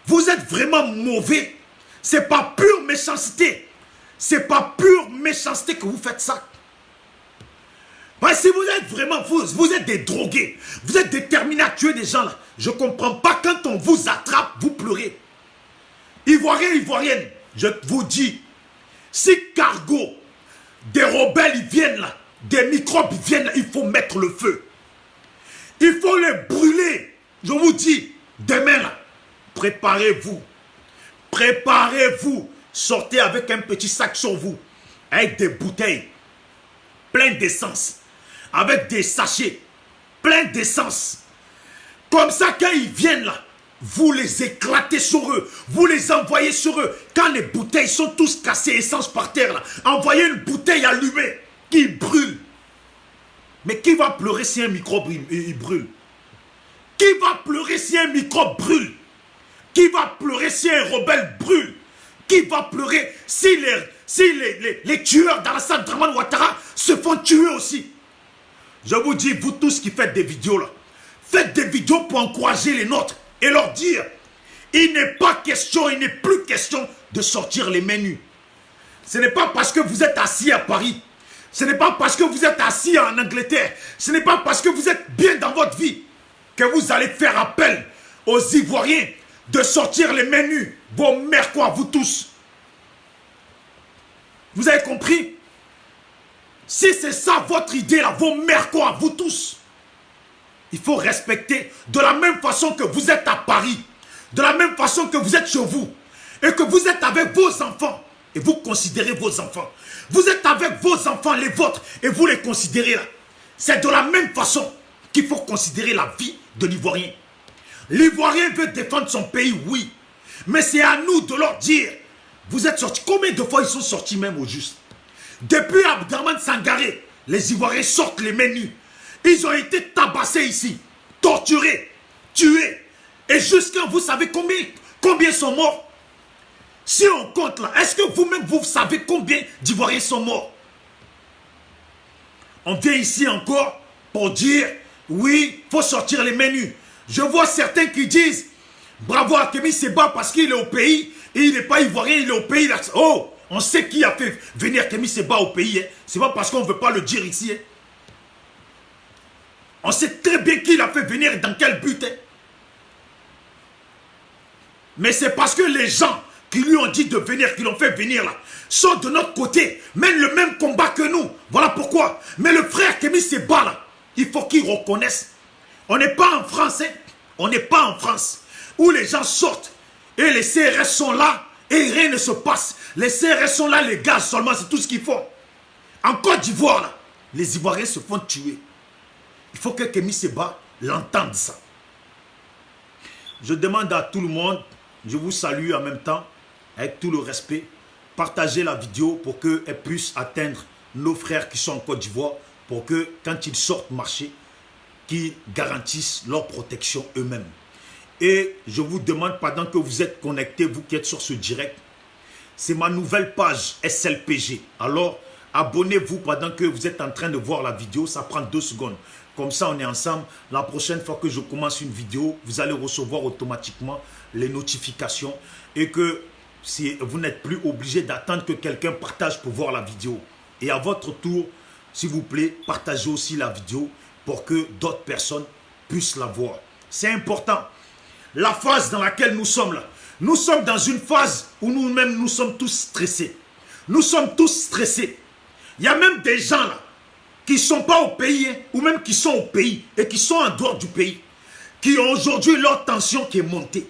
Vous êtes vraiment mauvais. C'est pas pure méchanceté. C'est pas pure méchanceté que vous faites ça. Parce que si vous êtes vraiment, vous êtes des drogués. Vous êtes déterminés à tuer des gens là. Je ne comprends pas quand on vous attrape, vous pleurez. Ivoiriens, Ivoiriennes, je vous dis, si cargo, des rebelles ils viennent là, des microbes ils viennent là, il faut mettre le feu. Il faut les brûler. Je vous dis, demain là, préparez-vous. Préparez-vous. Sortez avec un petit sac sur vous, avec des bouteilles, plein d'essence, avec des sachets, plein d'essence. Comme ça, quand ils viennent là, vous les éclatez sur eux, vous les envoyez sur eux. Quand les bouteilles sont tous cassées, essence par terre, là, envoyez une bouteille allumée qui brûle. Mais qui va pleurer si un microbe il brûle? Qui va pleurer si un microbe brûle? Qui va pleurer si un rebelle brûle? Qui va pleurer si les tueurs d'Alassane Dramane Ouattara se font tuer aussi? Je vous dis, vous tous qui faites des vidéos là, faites des vidéos pour encourager les nôtres et leur dire, il n'est pas question, il n'est plus question de sortir les mains nues. Ce n'est pas parce que vous êtes assis à Paris, ce n'est pas parce que vous êtes assis en Angleterre, ce n'est pas parce que vous êtes bien dans votre vie que vous allez faire appel aux Ivoiriens de sortir les mains nues. Vos mères quoi, vous tous. Vous avez compris? Si c'est ça votre idée là, vos mères quoi, vous tous. Il faut respecter de la même façon que vous êtes à Paris, de la même façon que vous êtes chez vous, et que vous êtes avec vos enfants, et vous considérez vos enfants. Vous êtes avec vos enfants, les vôtres, et vous les considérez là. C'est de la même façon qu'il faut considérer la vie de l'Ivoirien. L'Ivoirien veut défendre son pays, oui. Mais c'est à nous de leur dire, vous êtes sortis. Combien de fois ils sont sortis même au juste? Depuis Abdraman Sangaré, les Ivoiriens sortent les mains nues. Ils ont été tabassés ici, torturés, tués. Et jusqu'à vous savez combien sont morts? Si on compte là, est-ce que vous-même vous savez combien d'Ivoiriens sont morts? On vient ici encore pour dire, oui, il faut sortir les mains nues. Je vois certains qui disent, bravo à Kémy Séba parce qu'il est au pays, et il n'est pas Ivoirien, il est au pays. Oh, on sait qui a fait venir Kémy Séba au pays. Hein. Ce n'est pas parce qu'on ne veut pas le dire ici. Hein. On sait très bien qui l'a fait venir et dans quel but. Hein. Mais c'est parce que les gens qui lui ont dit de venir, qui l'ont fait venir là, sont de notre côté, mènent le même combat que nous. Voilà pourquoi. Mais le frère Kémy Séba là, il faut qu'il reconnaisse. On n'est pas en France, hein. On n'est pas en France, où les gens sortent et les CRS sont là et rien ne se passe. Les CRS sont là, les gars seulement, c'est tout ce qu'ils font. En Côte d'Ivoire, là, les Ivoiriens se font tuer. Il faut que Kémy Séba l'entende ça. Je demande à tout le monde, je vous salue en même temps, avec tout le respect, partagez la vidéo pour qu'elle puisse atteindre nos frères qui sont en Côte d'Ivoire, pour que quand ils sortent marcher, qu'ils garantissent leur protection eux-mêmes. Et je vous demande, pendant que vous êtes connectés, vous qui êtes sur ce direct, c'est ma nouvelle page SLPG. Alors, abonnez-vous pendant que vous êtes en train de voir la vidéo, ça prend 2 secondes. Comme ça, on est ensemble. La prochaine fois que je commence une vidéo, vous allez recevoir automatiquement les notifications et que si vous n'êtes plus obligé d'attendre que quelqu'un partage pour voir la vidéo. Et à votre tour, s'il vous plaît, partagez aussi la vidéo pour que d'autres personnes puissent la voir. C'est important. La phase dans laquelle nous sommes là, nous sommes dans une phase où nous-mêmes, nous sommes tous stressés. Nous sommes tous stressés. Il y a même des gens là, qui ne sont pas au pays, hein, ou même qui sont au pays, et qui sont en dehors du pays, qui ont aujourd'hui leur tension qui est montée.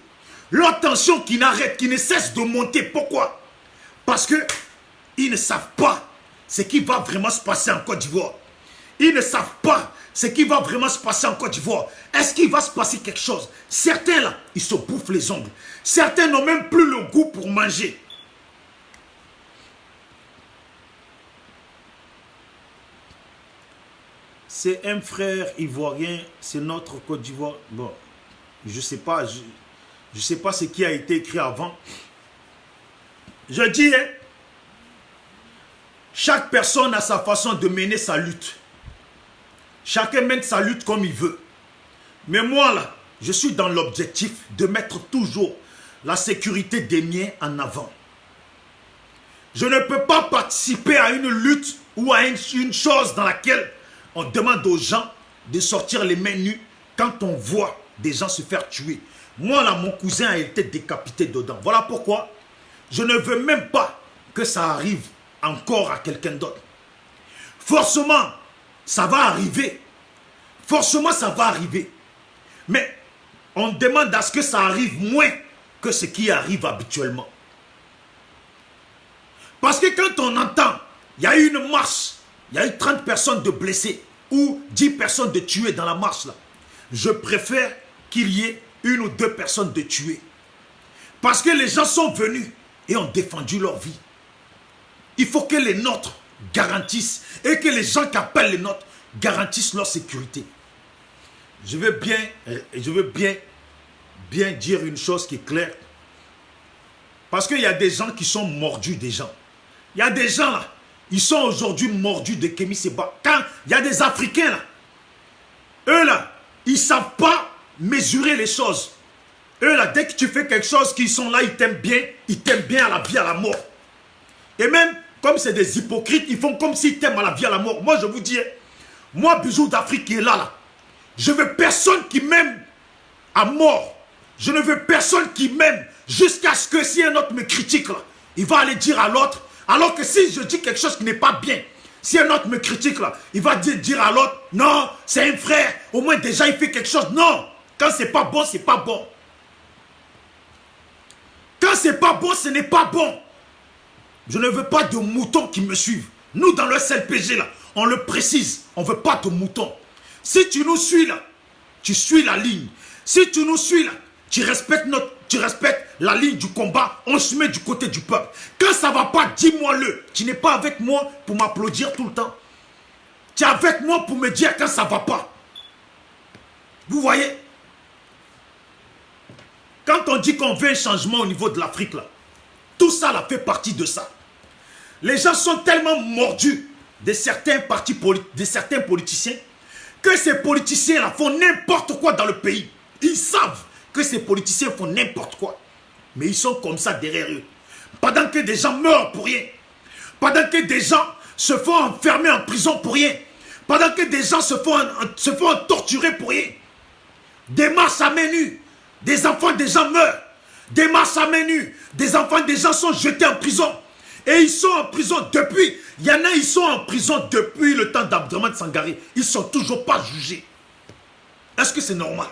Leur tension qui n'arrête, qui ne cesse de monter. Pourquoi? Parce qu'ils ne savent pas ce qui va vraiment se passer en Côte d'Ivoire. Ils ne savent pas ce qui va vraiment se passer en Côte d'Ivoire. Est-ce qu'il va se passer quelque chose? Certains là, ils se bouffent les ongles. Certains n'ont même plus le goût pour manger. C'est un frère ivoirien, c'est notre Côte d'Ivoire. Bon, je ne sais pas, je sais pas ce qui a été écrit avant. Je dis, hein, chaque personne a sa façon de mener sa lutte. Chacun mène sa lutte comme il veut. Mais moi, là, je suis dans l'objectif de mettre toujours la sécurité des miens en avant. Je ne peux pas participer à une lutte ou à une chose dans laquelle on demande aux gens de sortir les mains nues quand on voit des gens se faire tuer. Moi, là, mon cousin a été décapité dedans. Voilà pourquoi je ne veux même pas que ça arrive encore à quelqu'un d'autre. Forcément, ça va arriver. Forcément, ça va arriver. Mais on demande à ce que ça arrive moins que ce qui arrive habituellement. Parce que quand on entend, il y a eu une marche, il y a eu 30 personnes de blessés ou 10 personnes de tuées dans la marche là. Je préfère qu'il y ait une ou deux personnes de tuer. Parce que les gens sont venus et ont défendu leur vie. Il faut que les nôtres garantissent et que les gens qui appellent les nôtres garantissent leur sécurité. Je veux bien dire une chose qui est claire. Parce qu'il y a des gens qui sont mordus des gens. Il y a des gens là, ils sont aujourd'hui mordus de Kémy Séba. Quand il y a des Africains là, eux là, ils ne savent pas mesurer les choses. Eux là, dès que tu fais quelque chose, qu'ils sont là, ils t'aiment bien à la vie, à la mort. Et même, comme c'est des hypocrites, ils font comme s'ils t'aiment à la vie, à la mort. Moi, je vous dis, moi, Bijou d'Afrique qui est là, je veux personne qui m'aime à mort. Je ne veux personne qui m'aime jusqu'à ce que si un autre me critique, là, il va aller dire à l'autre, alors que si je dis quelque chose qui n'est pas bien, si un autre me critique, là, il va dire à l'autre, non, c'est un frère, au moins déjà il fait quelque chose. Non, quand c'est pas bon, c'est pas bon. Quand c'est pas bon, ce n'est pas bon. Je ne veux pas de moutons qui me suivent. Nous, dans le SLPG, là, on le précise, on ne veut pas de moutons. Si tu nous suis là, tu suis la ligne. Si tu nous suis là, tu respectes la ligne du combat, on se met du côté du peuple. Quand ça ne va pas, dis-moi-le. Tu n'es pas avec moi pour m'applaudir tout le temps. Tu es avec moi pour me dire quand ça ne va pas. Vous voyez? Quand on dit qu'on veut un changement au niveau de l'Afrique, là, tout ça là, fait partie de ça. Les gens sont tellement mordus de certains partis de certains politiciens que ces politiciens là font n'importe quoi dans le pays. Ils savent que ces politiciens font n'importe quoi. Mais ils sont comme ça derrière eux. Pendant que des gens meurent pour rien. Pendant que des gens se font enfermer en prison pour rien. Pendant que des gens se font torturer pour rien. Des marches à main nue. Des enfants des gens meurent. Des marches à main nue. Des enfants des gens sont jetés en prison. Et ils sont en prison depuis. Il y en a, ils sont en prison depuis le temps d'Abdraman Sangaré. Ils ne sont toujours pas jugés. Est-ce que c'est normal?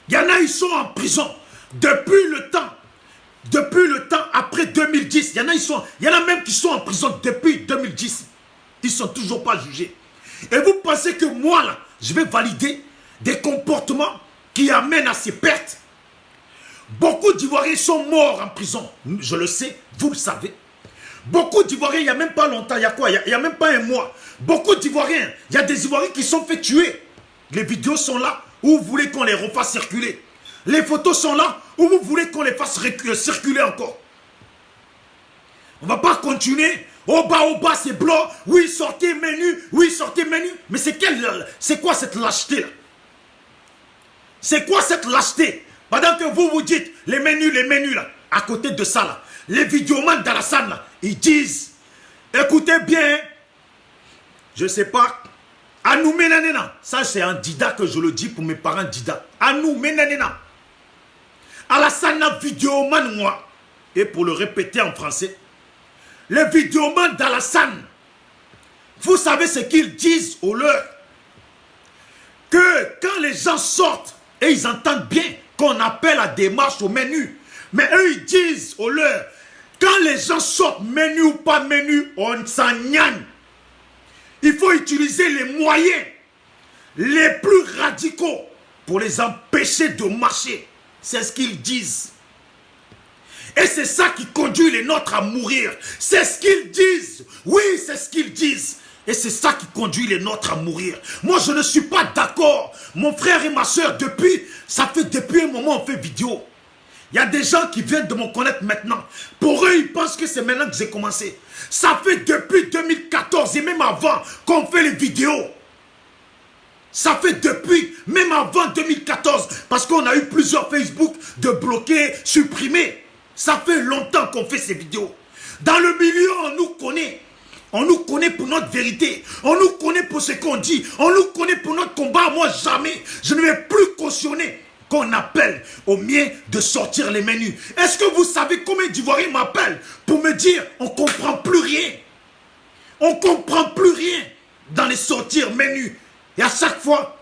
Il y en a, ils sont en prison depuis le temps après 2010. Il y en a même qui sont en prison depuis 2010. Ils ne sont toujours pas jugés. Et vous pensez que moi, là, je vais valider des comportements qui amènent à ces pertes? Beaucoup d'Ivoiriens sont morts en prison. Je le sais, vous le savez. Beaucoup d'Ivoiriens, il n'y a même pas longtemps, il y a quoi? Il n'y a même pas un mois. Beaucoup d'Ivoiriens, il y a des Ivoiriens qui sont fait tuer. Les vidéos sont là où vous voulez qu'on les refasse circuler. Les photos sont là où vous voulez qu'on les fasse circuler encore. On ne va pas continuer. Au bas, c'est blanc. Oui, sortez menu. Oui, sortez menu. Mais c'est quoi cette lâcheté là? C'est quoi cette lâcheté? Pendant que vous vous dites les menus là, à côté de ça là, les vidéomans d'Alassane là, ils disent, écoutez bien, je ne sais pas, Anou Menanena, ça c'est un dida que je le dis pour mes parents dida, Anou Menanena, Alassane vidéoman moi, et pour le répéter en français, les vidéomans d'Alassane, vous savez ce qu'ils disent aux leurs, que quand les gens sortent et ils entendent bien qu'on appelle à des marches au menu. Mais eux, ils disent aux leurs, quand les gens sortent, menu ou pas menu, on s'en gagne. Il faut utiliser les moyens les plus radicaux pour les empêcher de marcher. C'est ce qu'ils disent. Et c'est ça qui conduit les nôtres à mourir. C'est ce qu'ils disent. Oui, c'est ce qu'ils disent. Et c'est ça qui conduit les nôtres à mourir. Moi, je ne suis pas d'accord. Mon frère et ma soeur, depuis un moment, on fait vidéo. Il y a des gens qui viennent de me connaître maintenant. Pour eux, ils pensent que c'est maintenant que j'ai commencé. Ça fait depuis 2014 et même avant qu'on fait les vidéos. Ça fait depuis, même avant 2014, parce qu'on a eu plusieurs Facebook de bloquer, supprimer. Ça fait longtemps qu'on fait ces vidéos. Dans le milieu, on nous connaît. On nous connaît pour notre vérité. On nous connaît pour ce qu'on dit. On nous connaît pour notre combat. Moi, jamais. Je ne vais plus cautionner qu'on appelle aux miens de sortir les menus. Est-ce que vous savez combien d'Ivoiriens m'appellent pour me dire on ne comprend plus rien? On ne comprend plus rien dans les sortir menus. Et à chaque fois,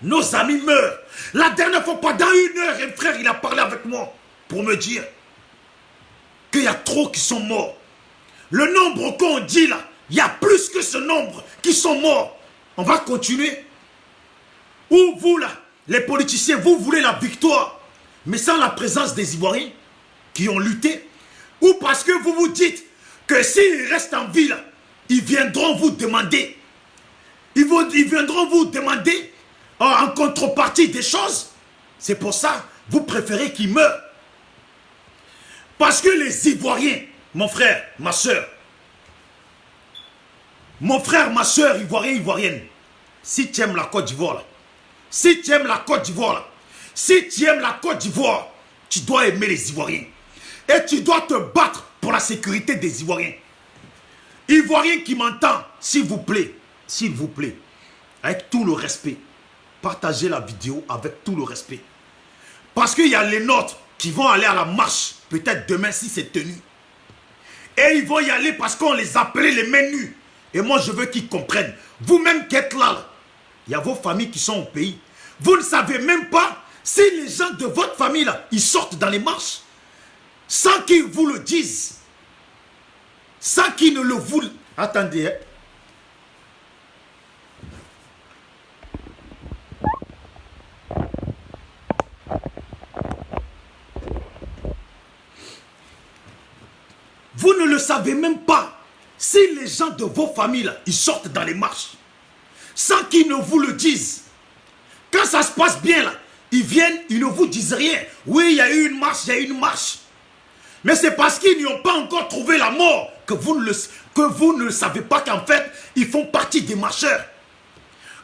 nos amis meurent. La dernière fois, pendant 1 heure, un frère, il a parlé avec moi pour me dire qu'il y a trop qui sont morts. Le nombre qu'on dit là, il y a plus que ce nombre qui sont morts. On va continuer. Ou vous là, Les politiciens, vous voulez la victoire, mais sans la présence des Ivoiriens qui ont lutté, ou parce que vous vous dites que s'ils restent en ville, ils viendront vous demander, en contrepartie des choses. C'est pour ça vous préférez qu'ils meurent. Parce que les Ivoiriens, mon frère, ma soeur, Ivoirien, Ivoirienne, si tu aimes la Côte d'Ivoire, si tu aimes la Côte d'Ivoire, tu dois aimer les Ivoiriens. Et tu dois te battre pour la sécurité des Ivoiriens. Ivoiriens qui m'entendent, s'il vous plaît, avec tout le respect, partagez la vidéo avec tout le respect. Parce qu'il y a les nôtres qui vont aller à la marche, peut-être demain si c'est tenu. Et ils vont y aller parce qu'on les appelait les mains nues. Et moi je veux qu'ils comprennent. Vous-même qui êtes là, il y a vos familles qui sont au pays. Vous ne savez même pas si les gens de votre famille là, ils sortent dans les marches. Sans qu'ils vous le disent. Sans qu'ils ne le vous... Attendez. Vous ne le savez même pas. Si les gens de vos familles, là, ils sortent dans les marches. Sans qu'ils ne vous le disent. Quand ça se passe bien, là, ils viennent, ils ne vous disent rien. Oui, il y a eu une marche, il y a eu une marche. Mais c'est parce qu'ils n'y ont pas encore trouvé la mort que vous ne savez pas qu'en fait, ils font partie des marcheurs.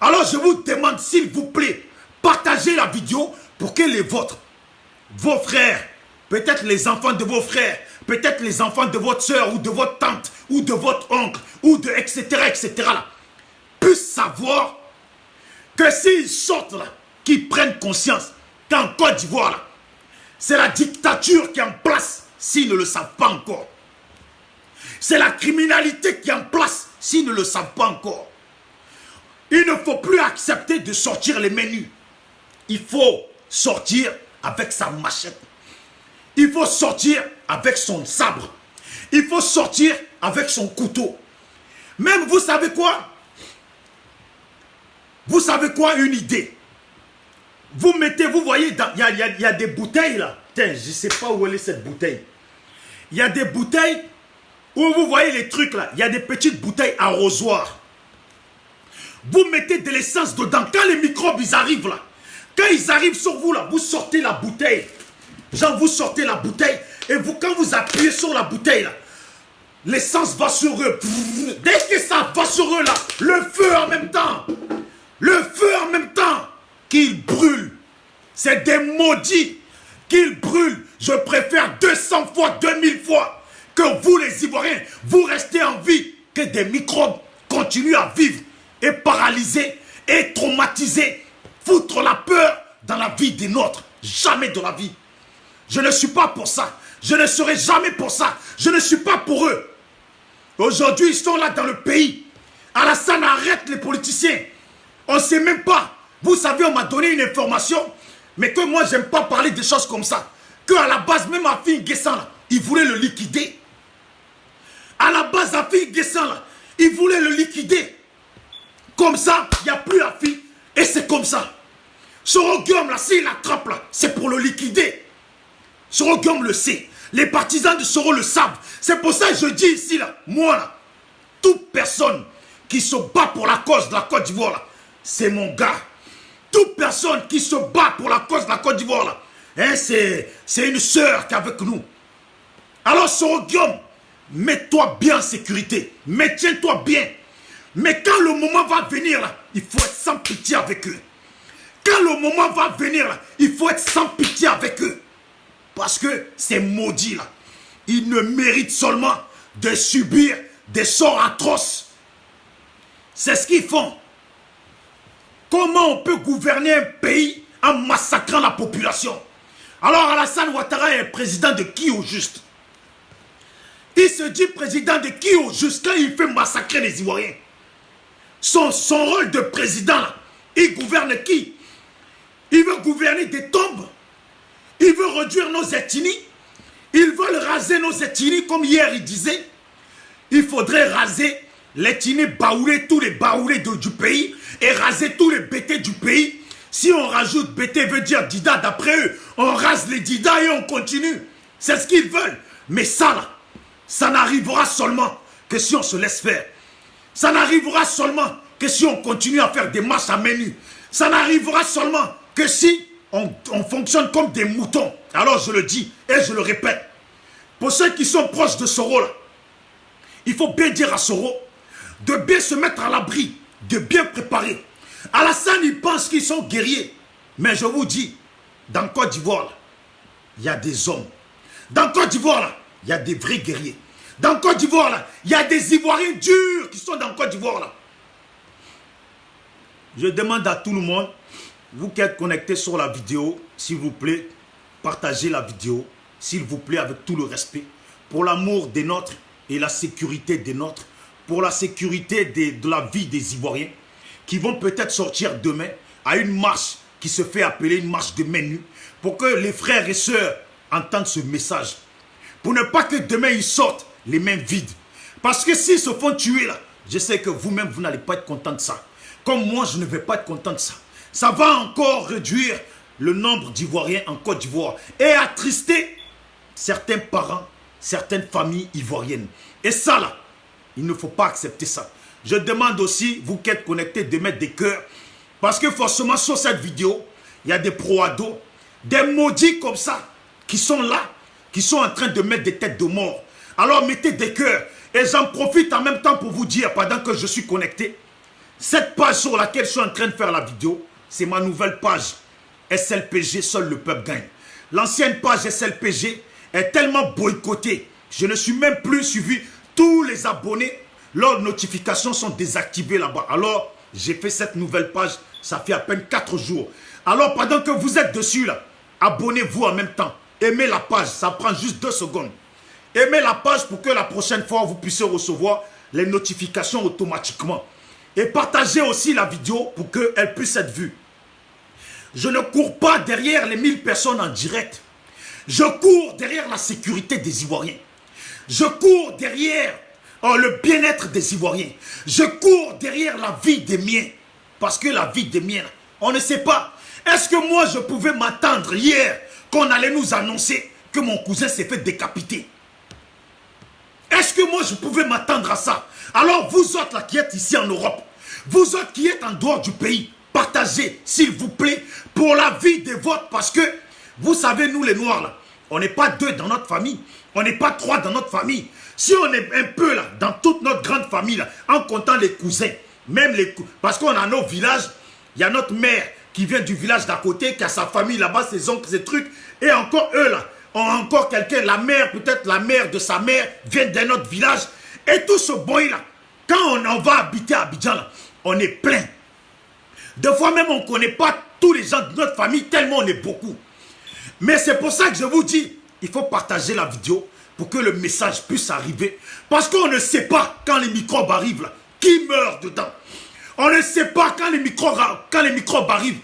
Alors je vous demande, s'il vous plaît, partagez la vidéo pour que les vôtres, vos frères, peut-être les enfants de vos frères, peut-être les enfants de votre soeur ou de votre tante ou de votre oncle ou de etc. là, puissent savoir que s'ils sortent là, qu'ils prennent conscience qu'en Côte d'Ivoire là, c'est la dictature qui est en place s'ils ne le savent pas encore. C'est la criminalité qui est en place s'ils ne le savent pas encore. Il ne faut plus accepter de sortir les mains nues. Il faut sortir avec sa machette. Il faut sortir avec son sabre. Il faut sortir avec son couteau. Même, vous savez quoi? Vous savez quoi, une idée? Vous mettez, vous voyez, il y a des bouteilles là. Tiens, je ne sais pas où elle est cette bouteille. Il y a des bouteilles où vous voyez les trucs là. Il y a des petites bouteilles arrosoirs. Vous mettez de l'essence dedans. Quand les microbes ils arrivent là, quand ils arrivent sur vous là, vous sortez la bouteille. Genre vous sortez la bouteille et vous, quand vous appuyez sur la bouteille là, l'essence va sur eux. Dès que ça va sur eux là, le feu en même temps. Le feu en même temps qu'ils brûlent. C'est des maudits qu'ils brûlent. Je préfère 200 fois, 2000 fois que vous les Ivoiriens, vous restez en vie, que des microbes continuent à vivre et paralyser et traumatiser, foutre la peur dans la vie des nôtres. Jamais de la vie. Je ne suis pas pour ça. Je ne serai jamais pour ça. Je ne suis pas pour eux. Aujourd'hui, ils sont là dans le pays. Alassane, arrête les politiciens. On ne sait même pas. Vous savez, on m'a donné une information, mais que moi, j'aime pas parler de choses comme ça. Que à la base, même Afin Guessan, il voulait le liquider. À la base, Afin Guessan, il voulait le liquider. Comme ça, il n'y a plus Afin. Et c'est comme ça. Soro Guillaume, là, s'il attrape, là, c'est pour le liquider. Soro Guillaume le sait. Les partisans de Soro le savent. C'est pour ça que je dis ici, là, moi, là, toute personne qui se bat pour la cause de la Côte d'Ivoire, là, c'est mon gars. Toute personne qui se bat pour la cause de la Côte d'Ivoire, là, hein, c'est une sœur qui est avec nous. Alors, Soro Guillaume, mets-toi bien en sécurité. Mais tiens-toi bien. Mais quand le moment va venir, là, il faut être sans pitié avec eux. Quand le moment va venir, là, il faut être sans pitié avec eux. Parce que ces maudits, là, ils ne méritent seulement de subir des sorts atroces. C'est ce qu'ils font. Comment on peut gouverner un pays en massacrant la population? Alors Alassane Ouattara est président de qui au juste? Il se dit président de qui au juste quand il fait massacrer les Ivoiriens? Son rôle de président, là, il gouverne qui? Il veut gouverner des tombes. Il veut réduire nos ethnies. Ils veulent raser nos ethnies comme hier il disait. Il faudrait raser l'ethnie baoulée, tous les baoulés du pays et raser tous les bêtés du pays. Si on rajoute BT veut dire Dida, d'après eux, on rase les Dida et on continue. C'est ce qu'ils veulent. Mais ça là, ça n'arrivera seulement que si on se laisse faire. Ça n'arrivera seulement que si on continue à faire des marches à main nue. Ça n'arrivera seulement que si on fonctionne comme des moutons. Alors je le dis et je le répète. Pour ceux qui sont proches de Soro là, il faut bien dire à Soro de bien se mettre à l'abri, de bien préparer. Alassane, il pense qu'ils sont guerriers. Mais je vous dis, dans Côte d'Ivoire, il y a des hommes. Dans Côte d'Ivoire, il y a des vrais guerriers. Dans Côte d'Ivoire, il y a des Ivoiriens durs qui sont dans Côte d'Ivoire. Je demande à tout le monde, vous qui êtes connectés sur la vidéo, s'il vous plaît, partagez la vidéo, s'il vous plaît, avec tout le respect, pour l'amour des nôtres et la sécurité des nôtres, pour la sécurité de la vie des Ivoiriens, qui vont peut-être sortir demain à une marche qui se fait appeler une marche de main nue, pour que les frères et sœurs entendent ce message. Pour ne pas que demain ils sortent les mains vides. Parce que s'ils se font tuer là, je sais que vous-même vous n'allez pas être content de ça. Comme moi je ne vais pas être content de ça. Ça va encore réduire le nombre d'Ivoiriens en Côte d'Ivoire et attrister certains parents, certaines familles ivoiriennes. Et ça là, il ne faut pas accepter ça. Je demande aussi, vous qui êtes connectés, de mettre des cœurs. Parce que forcément sur cette vidéo, il y a des pro-ados, des maudits comme ça, qui sont là, qui sont en train de mettre des têtes de mort. Alors mettez des cœurs. Et j'en profite en même temps pour vous dire, pendant que je suis connecté, cette page sur laquelle je suis en train de faire la vidéo, c'est ma nouvelle page. SLPG, seul le peuple gagne. L'ancienne page SLPG est tellement boycottée. Je ne suis même plus suivi. Tous les abonnés, leurs notifications sont désactivées là-bas. Alors, j'ai fait cette nouvelle page, ça fait à peine 4 jours. Alors, pendant que vous êtes dessus, là, abonnez-vous en même temps. Aimez la page, ça prend juste 2 secondes. Aimez la page pour que la prochaine fois, vous puissiez recevoir les notifications automatiquement. Et partagez aussi la vidéo pour qu'elle puisse être vue. Je ne cours pas derrière les 1000 personnes en direct. Je cours derrière la sécurité des Ivoiriens. Je cours derrière le bien-être des Ivoiriens. Je cours derrière la vie des miens. Parce que la vie des miens, on ne sait pas. Est-ce que moi, je pouvais m'attendre hier qu'on allait nous annoncer que mon cousin s'est fait décapiter? Est-ce que moi, je pouvais m'attendre à ça? Alors, vous autres là qui êtes ici en Europe, vous autres qui êtes en dehors du pays, partagez, s'il vous plaît, pour la vie des vôtres. Parce que, vous savez, nous les Noirs, là, on n'est pas 2 dans notre famille. On n'est pas 3 dans notre famille. Si on est un peu là, dans toute notre grande famille, là, en comptant les cousins, même les parce qu'on a nos villages, il y a notre mère qui vient du village d'à côté, qui a sa famille là-bas, ses oncles, ses trucs, et encore eux là, ont encore quelqu'un, la mère, peut-être la mère de sa mère, vient d'un autre village, et tout ce boy là, quand on va habiter à Abidjan là, on est plein. Des fois même on ne connaît pas tous les gens de notre famille, tellement on est beaucoup. Mais c'est pour ça que je vous dis, il faut partager la vidéo pour que le message puisse arriver. Parce qu'on ne sait pas quand les microbes arrivent là, qui meurt dedans. On ne sait pas quand les microbes arrivent,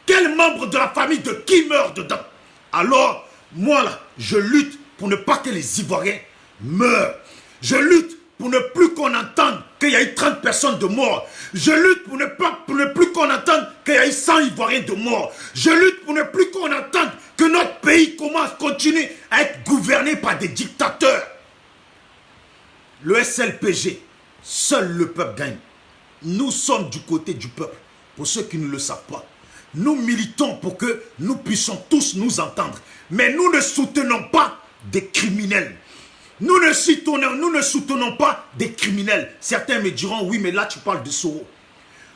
quel membre de la famille de qui meurt dedans. Alors, moi là, je lutte pour ne pas que les Ivoiriens meurent. Je lutte pour ne plus qu'on entende qu'il y a eu 30 personnes de morts. Je lutte pour ne plus qu'on entende qu'il y a eu 100 Ivoiriens de morts. Je lutte pour ne plus qu'on entende que notre pays continue à être gouverné par des dictateurs. Le SLPG, seul le peuple gagne. Nous sommes du côté du peuple, pour ceux qui ne le savent pas. Nous militons pour que nous puissions tous nous entendre. Mais nous ne soutenons pas des criminels. Nous ne soutenons pas des criminels. Certains me diront, oui, mais là tu parles de Soro.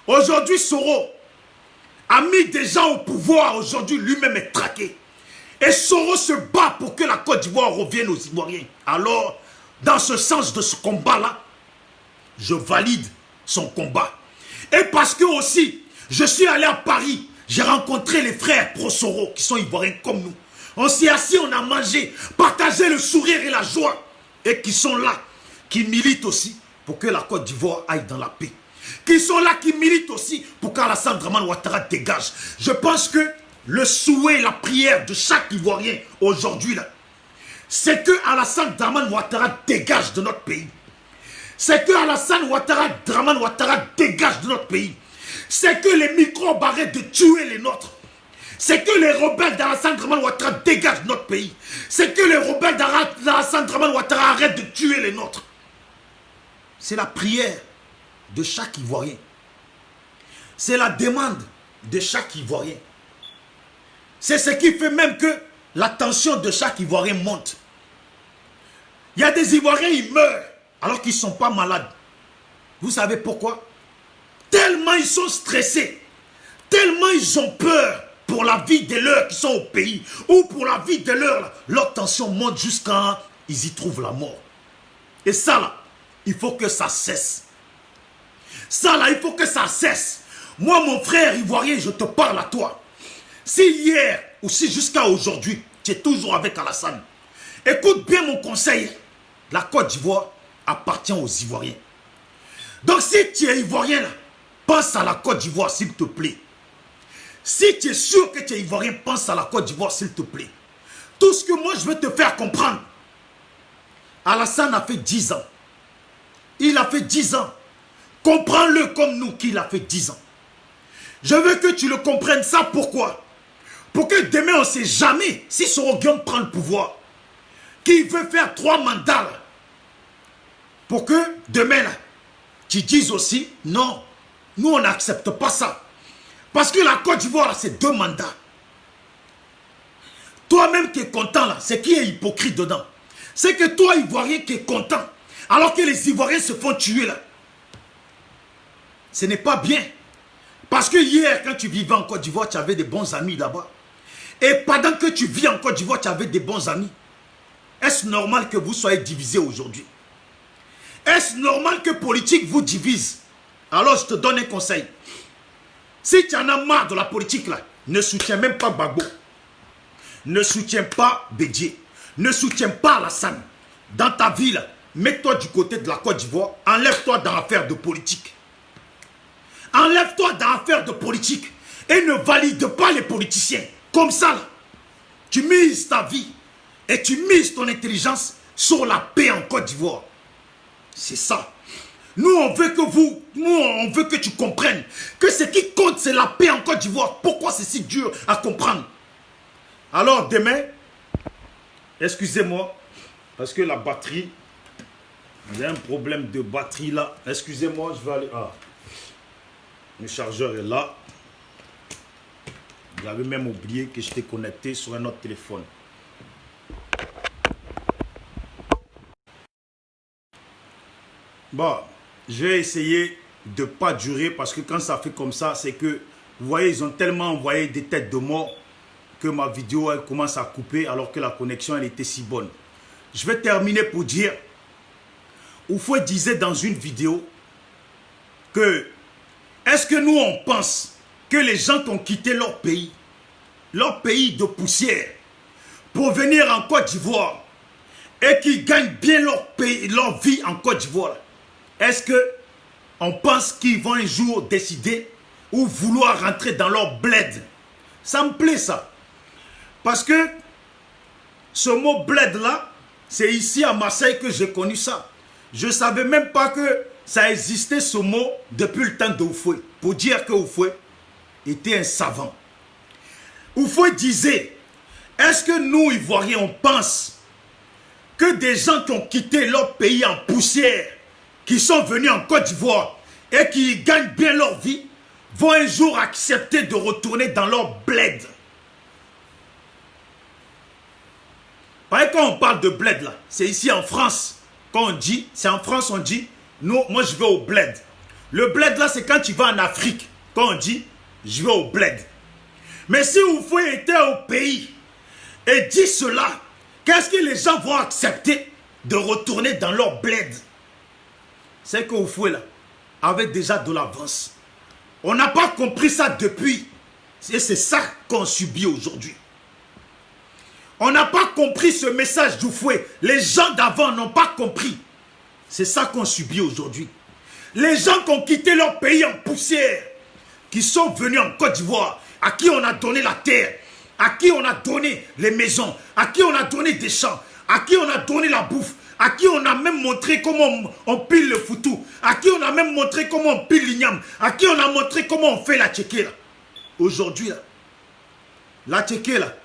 Aujourd'hui, Soro a mis des gens au pouvoir. Aujourd'hui, lui-même est traqué. Et Soro se bat pour que la Côte d'Ivoire revienne aux Ivoiriens. Alors, dans ce sens de ce combat-là, je valide son combat. Et parce que aussi, je suis allé à Paris, j'ai rencontré les frères pro-Soro qui sont Ivoiriens comme nous. On s'est assis, on a mangé, partagé le sourire et la joie. Et qui sont là, qui militent aussi pour que la Côte d'Ivoire aille dans la paix. Qui sont là, qui militent aussi pour qu'Alassane Dramane Ouattara dégage. Je pense que le souhait, la prière de chaque Ivoirien aujourd'hui là, c'est que Alassane Dramane Ouattara dégage de notre pays. C'est que Alassane Dramane Ouattara dégage de notre pays. c'est que les microbes arrêtent de tuer les nôtres. C'est que les rebelles d'Alassane Draman Ouattara dégagent notre pays. C'est que les rebelles d'Alassane Draman Ouattara arrêtent de tuer les nôtres. C'est la prière de chaque Ivoirien. C'est la demande de chaque Ivoirien. C'est ce qui fait même que la tension de chaque Ivoirien monte. Il y a des Ivoiriens, ils meurent alors qu'ils ne sont pas malades. Vous savez pourquoi? Tellement ils sont stressés, tellement ils ont peur pour la vie de leurs qui sont au pays, ou pour la vie de leurs, leur tension monte jusqu'à ils y trouvent la mort. Et ça là, il faut que ça cesse. Ça là, il faut que ça cesse. Moi, mon frère ivoirien, je te parle à toi. Si hier, ou si jusqu'à aujourd'hui, tu es toujours avec Alassane, écoute bien mon conseil. La Côte d'Ivoire appartient aux Ivoiriens. Donc si tu es Ivoirien là, pense à la Côte d'Ivoire s'il te plaît. Si tu es sûr que tu es Ivoirien, pense à la Côte d'Ivoire s'il te plaît. Tout ce que moi je veux te faire comprendre. Alassane a fait 10 ans. Il a fait 10 ans. Comprends-le comme nous qu'il a fait 10 ans. Je veux que tu le comprennes. Ça pourquoi? Pour que demain on ne sait jamais si Soro-Guillaume prend le pouvoir. Qu'il veut faire 3 mandats là. Pour que demain là, tu dises aussi non. Nous on n'accepte pas ça. Parce que la Côte d'Ivoire c'est 2 mandats. Toi-même qui es content là, c'est qui est hypocrite dedans? C'est que toi Ivoirien qui es content. Alors que les Ivoiriens se font tuer là. Ce n'est pas bien. Parce que hier, quand tu vivais en Côte d'Ivoire, tu avais des bons amis là-bas. Et pendant que tu vis en Côte d'Ivoire, tu avais des bons amis. Est-ce normal que vous soyez divisés aujourd'hui? Est-ce normal que politique vous divise? Alors je te donne un conseil. Si tu en as marre de la politique là, ne soutiens même pas Gbagbo. Ne soutiens pas Bédié. Ne soutiens pas Alassane. Dans ta vie là, mets-toi du côté de la Côte d'Ivoire. Enlève-toi dans l'affaire de politique. Enlève-toi dans l'affaire de politique. Et ne valide pas les politiciens. Comme ça là, tu mises ta vie. Et tu mises ton intelligence sur la paix en Côte d'Ivoire. C'est ça. Nous, on veut que tu comprennes que ce qui compte, c'est la paix en Côte d'Ivoire. Pourquoi c'est si dur à comprendre? Alors, demain, excusez-moi, parce que la batterie, il y a un problème de batterie là. Excusez-moi, je vais aller... Ah, le chargeur est là. J'avais même oublié que j'étais connecté sur un autre téléphone. Bon, je vais essayer de ne pas durer parce que quand ça fait comme ça, c'est que, vous voyez, ils ont tellement envoyé des têtes de mort que ma vidéo, elle commence à couper alors que la connexion, elle était si bonne. Je vais terminer pour dire, Oufoué disait dans une vidéo que, est-ce que nous, on pense que les gens qui ont quitté leur pays de poussière, pour venir en Côte d'Ivoire, et qui gagnent bien leur vie en Côte d'Ivoire, est-ce qu'on pense qu'ils vont un jour décider ou vouloir rentrer dans leur bled? Ça me plaît ça. Parce que ce mot bled là, c'est ici à Marseille que j'ai connu ça. Je ne savais même pas que ça existait ce mot depuis le temps de Oufoué. Pour dire que Oufoué était un savant. Oufoué disait, est-ce que nous Ivoiriens on pense que des gens qui ont quitté leur pays en poussière, qui sont venus en Côte d'Ivoire et qui gagnent bien leur vie, vont un jour accepter de retourner dans leur bled? Pareil, quand on parle de bled là, c'est ici en France. Quand on dit, c'est en France on dit, moi je vais au bled. Le bled là c'est quand tu vas en Afrique. Quand on dit, je vais au bled. Mais si Oufoué était au pays et dit cela, qu'est-ce que les gens vont accepter de retourner dans leur bled? C'est que Oufoué là avait déjà de l'avance. On n'a pas compris ça depuis. Et c'est ça qu'on subit aujourd'hui. On n'a pas compris ce message d'Oufoué. Les gens d'avant n'ont pas compris. C'est ça qu'on subit aujourd'hui. Les gens qui ont quitté leur pays en poussière, qui sont venus en Côte d'Ivoire, à qui on a donné la terre, à qui on a donné les maisons, à qui on a donné des champs, à qui on a donné la bouffe, à qui on a même montré comment on pile le foutou, à qui on a même montré comment on pile l'igname, à qui on a montré comment on fait la tchéké là. Aujourd'hui là, la tchéké là,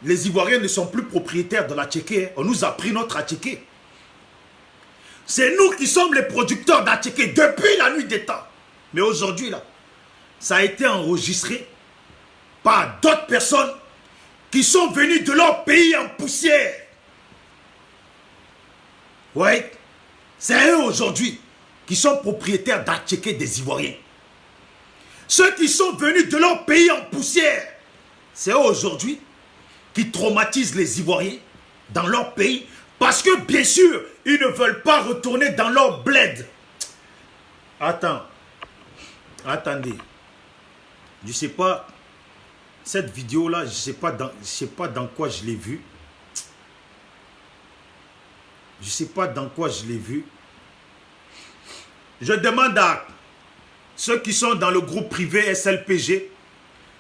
les Ivoiriens ne sont plus propriétaires de la tchéké, on nous a pris notre tchéké. C'est nous qui sommes les producteurs d'atchéké depuis la nuit des temps. Mais aujourd'hui là, ça a été enregistré par d'autres personnes qui sont venus de leur pays en poussière. Ouais, c'est eux aujourd'hui qui sont propriétaires d'atchéké des Ivoiriens. Ceux qui sont venus de leur pays en poussière, c'est eux aujourd'hui qui traumatisent les Ivoiriens dans leur pays parce que bien sûr, ils ne veulent pas retourner dans leur bled. Attendez. Je ne sais pas, cette vidéo-là, je ne sais pas dans quoi je l'ai vue. Je ne sais pas dans quoi je l'ai vue. Je demande à ceux qui sont dans le groupe privé SLPG,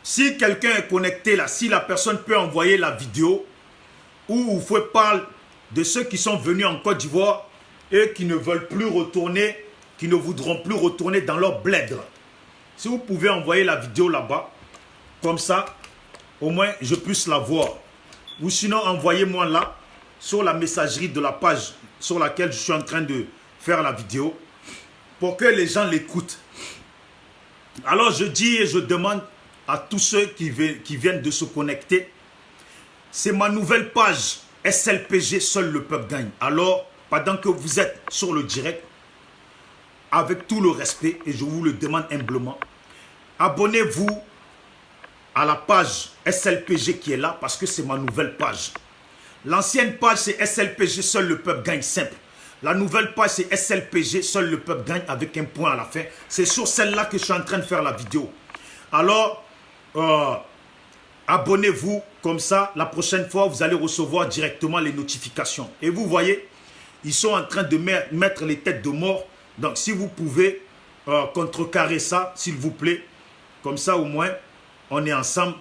si quelqu'un est connecté là, si la personne peut envoyer la vidéo, où vous parlez de ceux qui sont venus en Côte d'Ivoire et qui ne veulent plus retourner, qui ne voudront plus retourner dans leur bled. Là. Si vous pouvez envoyer la vidéo là-bas, comme ça, au moins je puisse la voir. Ou sinon, envoyez-moi là, sur la messagerie de la page sur laquelle je suis en train de faire la vidéo, pour que les gens l'écoutent. Alors je dis et je demande à tous ceux qui viennent de se connecter, c'est ma nouvelle page SLPG, seul le peuple gagne. Alors, pendant que vous êtes sur le direct, avec tout le respect, et je vous le demande humblement, abonnez-vous à la page SLPG qui est là, parce que c'est ma nouvelle page. L'ancienne page, c'est SLPG, seul le peuple gagne, simple. La nouvelle page, c'est SLPG, seul le peuple gagne, avec un point à la fin. C'est sur celle-là que je suis en train de faire la vidéo. Alors, abonnez-vous, comme ça, la prochaine fois, vous allez recevoir directement les notifications. Et vous voyez, ils sont en train de mettre les têtes de mort. Donc, si vous pouvez contrecarrer ça, s'il vous plaît, comme ça, au moins, on est ensemble.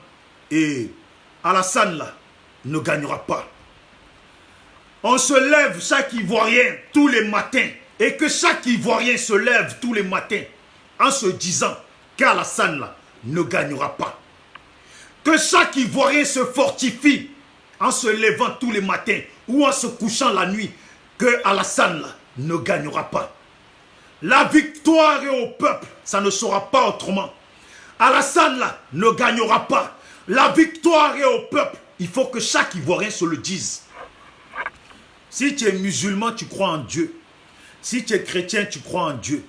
Et Alassane, là, ne gagnera pas. On se lève chaque Ivoirien tous les matins. Et que chaque Ivoirien se lève tous les matins en se disant qu'Alassane, là, ne gagnera pas. Que chaque Ivoirien se fortifie en se levant tous les matins ou en se couchant la nuit, que Alassane là, ne gagnera pas. La victoire est au peuple, ça ne sera pas autrement. Alassane là, ne gagnera pas. La victoire est au peuple. Il faut que chaque Ivoirien se le dise. Si tu es musulman, tu crois en Dieu. Si tu es chrétien, tu crois en Dieu.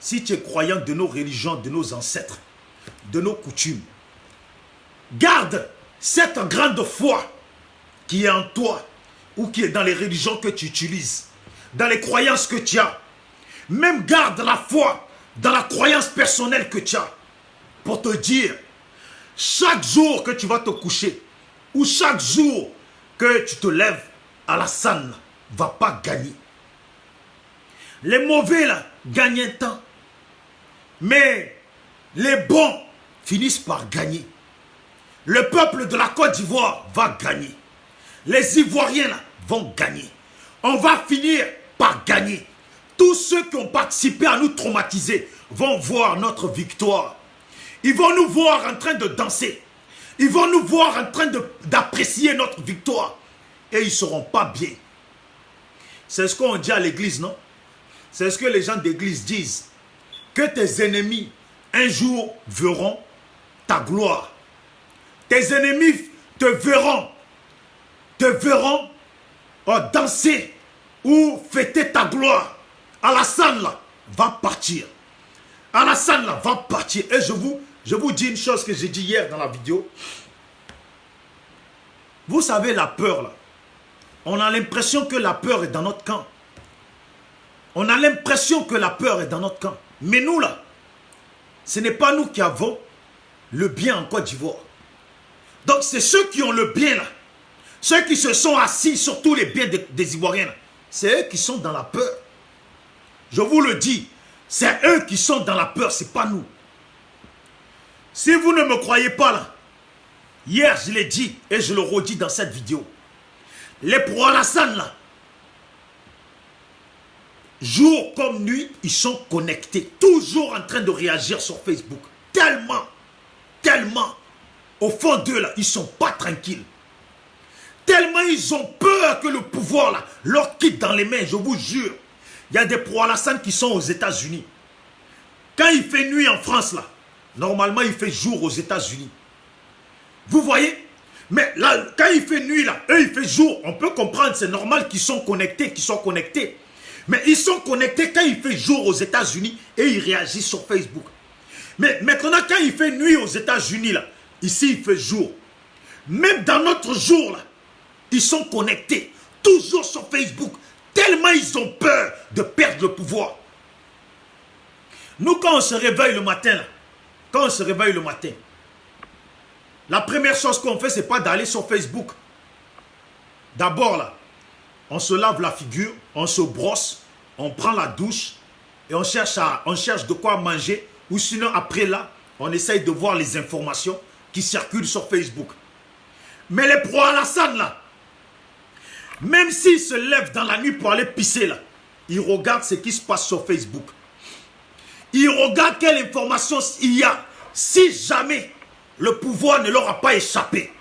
Si tu es croyant de nos religions, de nos ancêtres, de nos coutumes, garde cette grande foi qui est en toi ou qui est dans les religions que tu utilises, dans les croyances que tu as. Même garde la foi dans la croyance personnelle que tu as pour te dire, chaque jour que tu vas te coucher ou chaque jour que tu te lèves, Alassane ne va pas gagner. Les mauvais là gagnent un temps, mais les bons finissent par gagner. Le peuple de la Côte d'Ivoire va gagner. Les Ivoiriens là, vont gagner. On va finir par gagner. Tous ceux qui ont participé à nous traumatiser vont voir notre victoire. Ils vont nous voir en train de danser. Ils vont nous voir en train d'apprécier notre victoire. Et ils ne seront pas bien. C'est ce qu'on dit à l'église, non? C'est ce que les gens d'église disent. Que tes ennemis, un jour, verront ta gloire. Tes ennemis te verront danser ou fêter ta gloire. Alassane là va partir. Alassane là va partir. Et je vous dis une chose que j'ai dit hier dans la vidéo. Vous savez la peur là. On a l'impression que la peur est dans notre camp. On a l'impression que la peur est dans notre camp. Mais nous là, ce n'est pas nous qui avons le bien en Côte d'Ivoire. Donc c'est ceux qui ont le bien là. Ceux qui se sont assis sur tous les biens des Ivoiriens, c'est eux qui sont dans la peur. Je vous le dis, c'est eux qui sont dans la peur, c'est pas nous. Si vous ne me croyez pas là, hier je l'ai dit et je le redis dans cette vidéo. Les pro-Alassane là, jour comme nuit, ils sont connectés, toujours en train de réagir sur Facebook. Tellement, au fond d'eux là, ils sont pas tranquilles. Tellement ils ont peur que le pouvoir là leur quitte dans les mains, je vous jure. Il y a des pro-Alassane qui sont aux États-Unis. Quand il fait nuit en France là, normalement il fait jour aux États-Unis. Vous voyez? Mais là, quand il fait nuit là, eux il fait jour. On peut comprendre, c'est normal qu'ils sont connectés, Mais ils sont connectés quand il fait jour aux États-Unis et ils réagissent sur Facebook. Mais maintenant, quand il fait nuit aux États-Unis, là, ici, il fait jour. Même dans notre jour, là, ils sont connectés, toujours sur Facebook, tellement ils ont peur de perdre le pouvoir. Nous, quand on se réveille le matin, la première chose qu'on fait, c'est pas d'aller sur Facebook. D'abord, là, on se lave la figure, on se brosse, on prend la douche et on cherche de quoi manger. Ou sinon, après là, on essaye de voir les informations qui circulent sur Facebook. Mais les pro-Alassane là, même s'ils se lèvent dans la nuit pour aller pisser là, ils regardent ce qui se passe sur Facebook. Ils regardent quelle information il y a. Si jamais le pouvoir ne leur a pas échappé.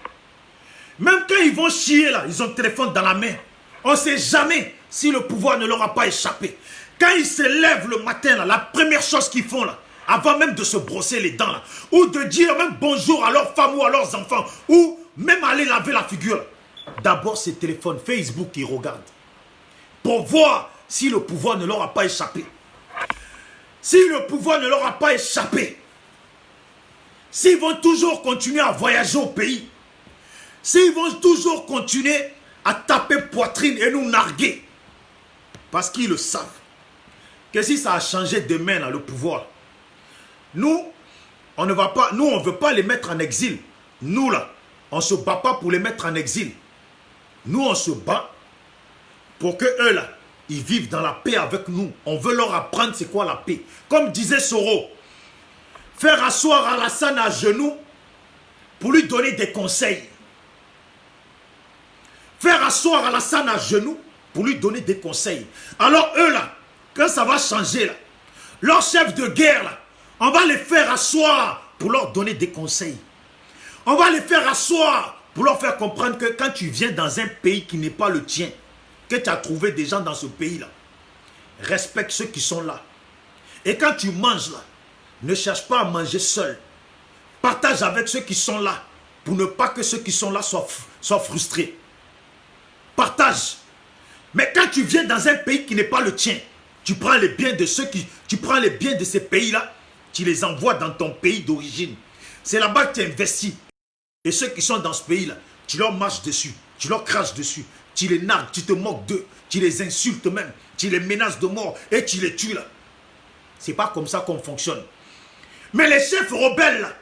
Même quand ils vont chier là, ils ont le téléphone dans la main. On ne sait jamais si le pouvoir ne leur a pas échappé. Quand ils se lèvent le matin, là, la première chose qu'ils font, là, avant même de se brosser les dents, là, ou de dire même bonjour à leur femme ou à leurs enfants, ou même aller laver la figure, d'abord c'est téléphone Facebook qu'ils regardent. Pour voir si le pouvoir ne leur a pas échappé. Si le pouvoir ne leur a pas échappé, s'ils vont toujours continuer à voyager au pays, s'ils vont toujours continuer à taper poitrine et nous narguer. Parce qu'ils le savent. Que si ça a changé demain là, le pouvoir, nous, on ne va pas, nous on ne veut pas les mettre en exil. Nous là, on ne se bat pas pour les mettre en exil. Nous on se bat pour que eux là, ils vivent dans la paix avec nous. On veut leur apprendre c'est quoi la paix. Comme disait Soro, faire asseoir Alassane à genoux pour lui donner des conseils. Faire asseoir Alassane à genoux pour lui donner des conseils. Alors eux là, quand ça va changer là, leur chef de guerre là, on va les faire asseoir pour leur donner des conseils. On va les faire asseoir pour leur faire comprendre que quand tu viens dans un pays qui n'est pas le tien, que tu as trouvé des gens dans ce pays là, respecte ceux qui sont là. Et quand tu manges là, ne cherche pas à manger seul. Partage avec ceux qui sont là pour ne pas que ceux qui sont là soient frustrés. Partage. Mais quand tu viens dans un pays qui n'est pas le tien, tu prends les biens de tu prends les biens de ces pays-là, tu les envoies dans ton pays d'origine. C'est là-bas que tu investis. Et ceux qui sont dans ce pays-là, tu leur marches dessus, tu leur craches dessus, tu les nargues, tu te moques d'eux, tu les insultes même, tu les menaces de mort et tu les tues là. C'est pas comme ça qu'on fonctionne. Mais les chefs rebelles là,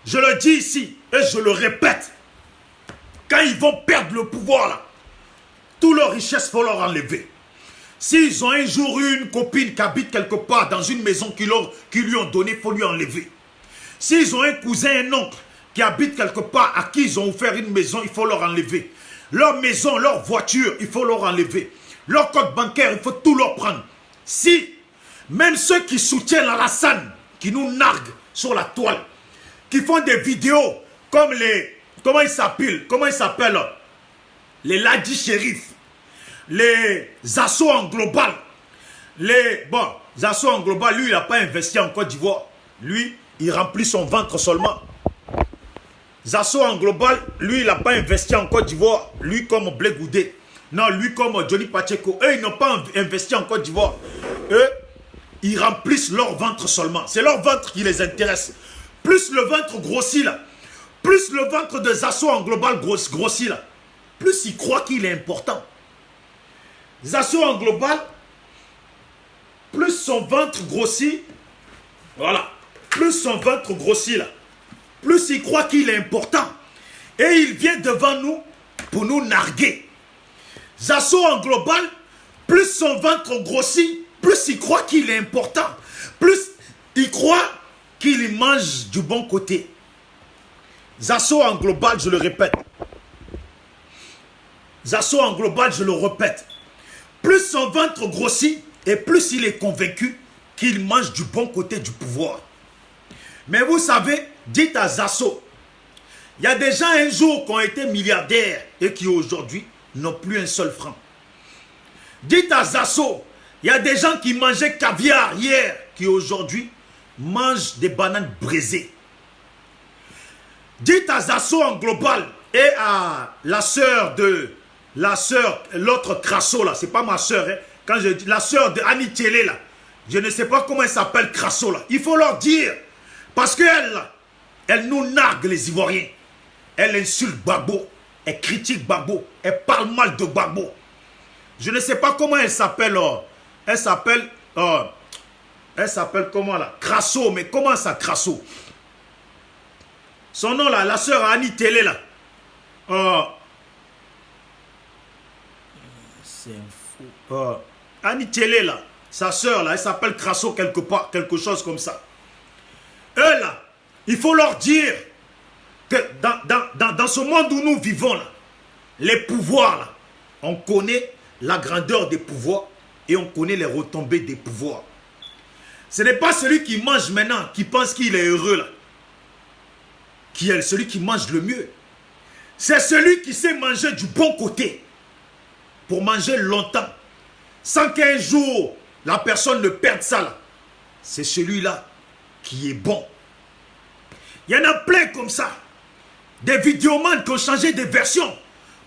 je le dis ici et je le répète, quand ils vont perdre le pouvoir là, toutes leurs richesses, il faut leur enlever. S'ils ont un jour eu une copine qui habite quelque part dans une maison qu'ils lui ont donnée, il faut lui enlever. S'ils ont un cousin, un oncle qui habite quelque part à qui ils ont offert une maison, il faut leur enlever. Leur maison, leur voiture, il faut leur enlever. Leur code bancaire, il faut tout leur prendre. Si, même ceux qui soutiennent Alassane, qui nous narguent sur la toile, qui font des vidéos comme les... Comment ils s'appellent les Ladi Shérif, les Zasso en global, Zasso en global, lui, il n'a pas investi en Côte d'Ivoire. Lui, il remplit son ventre seulement. Zasso en global, lui, il n'a pas investi en Côte d'Ivoire. Lui, comme Blé Goudé. Non, lui, comme Johnny Pacheco. Eux, ils n'ont pas investi en Côte d'Ivoire. Eux, ils remplissent leur ventre seulement. C'est leur ventre qui les intéresse. Plus le ventre grossit là, plus le ventre de Zasso en global grossit là, plus il croit qu'il est important. Zasso en global, plus son ventre grossit, voilà, plus son ventre grossit là, plus il croit qu'il est important. Et il vient devant nous pour nous narguer. Zasso en global, plus son ventre grossit, plus il croit qu'il est important. Plus il croit qu'il mange du bon côté. Zasso en global, je le répète. Zasso en global, je le répète, plus son ventre grossit et plus il est convaincu qu'il mange du bon côté du pouvoir. Mais vous savez, dites à Zasso, il y a des gens un jour qui ont été milliardaires et qui aujourd'hui n'ont plus un seul franc. Dites à Zasso, il y a des gens qui mangeaient caviar hier qui aujourd'hui mangent des bananes brisées. Dites à Zasso en global et à la sœur de l'autre Crasso là, c'est pas ma sœur, hein, quand je dis la sœur de Annie Thielé là, je ne sais pas comment elle s'appelle Crasso là. Il faut leur dire, parce qu'elle, elle nous nargue les Ivoiriens. Elle insulte Gbagbo, elle critique Gbagbo, elle parle mal de Gbagbo. Je ne sais pas comment elle s'appelle. Elle s'appelle comment là? Crasso, mais comment ça Crasso? Son nom là, la sœur Annie Télé là. C'est un fou. Annie Télé là, sa sœur là, elle s'appelle Crasso quelque chose comme ça. Eux là, il faut leur dire que dans ce monde où nous vivons là, les pouvoirs là, on connaît la grandeur des pouvoirs et on connaît les retombées des pouvoirs. Ce n'est pas celui qui mange maintenant, qui pense qu'il est heureux là, qui est celui qui mange le mieux. C'est celui qui sait manger du bon côté pour manger longtemps, sans qu'un jour la personne ne perde ça là. C'est celui-là qui est bon. Il y en a plein comme ça. Des vidéomans qui ont changé de version.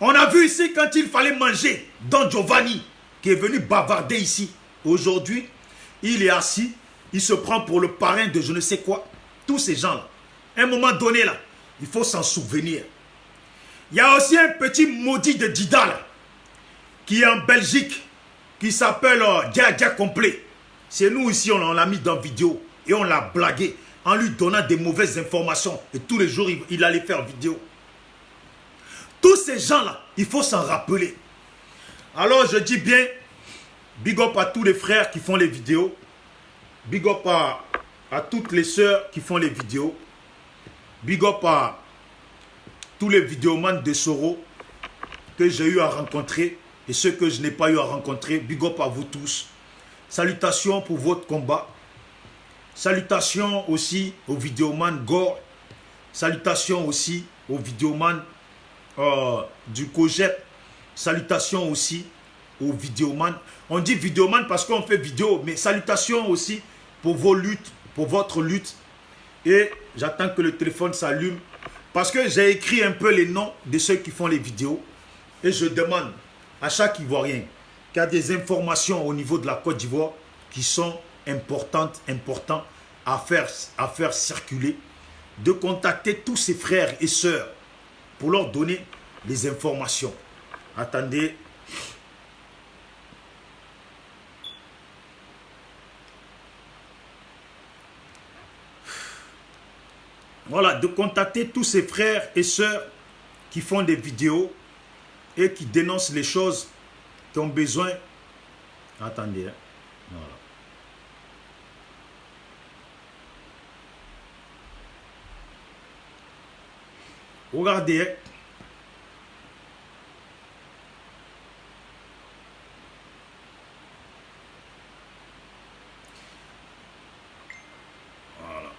On a vu ici quand il fallait manger Don Giovanni, qui est venu bavarder ici. Aujourd'hui, il est assis, il se prend pour le parrain de je ne sais quoi. Tous ces gens-là. À un moment donné, là, il faut s'en souvenir. Il y a aussi un petit maudit de Dida, là, qui est en Belgique, qui s'appelle Dia Complet. C'est nous ici, on l'a mis dans vidéo et on l'a blagué en lui donnant des mauvaises informations. Et tous les jours, il allait faire vidéo. Tous ces gens-là, il faut s'en rappeler. Alors, je dis bien, big up à tous les frères qui font les vidéos. Big up à toutes les sœurs qui font les vidéos. Big up à tous les vidéomans de Soro que j'ai eu à rencontrer et ceux que je n'ai pas eu à rencontrer. Big up à vous tous. Salutations pour votre combat. Salutations aussi aux vidéomans Gore. Salutations aussi aux vidéomans du Cogep. Salutations aussi aux vidéomans. On dit vidéoman parce qu'on fait vidéo, mais salutations aussi pour vos luttes, pour votre lutte. Et j'attends que le téléphone s'allume parce que j'ai écrit un peu les noms de ceux qui font les vidéos. Et je demande à chaque Ivoirien qui a des informations au niveau de la Côte d'Ivoire qui sont importantes à faire circuler, de contacter tous ses frères et sœurs pour leur donner des informations. Attendez. Voilà, de contacter tous ses frères et sœurs qui font des vidéos et qui dénoncent les choses qui ont besoin. Attendez. Voilà. Regardez. Voilà.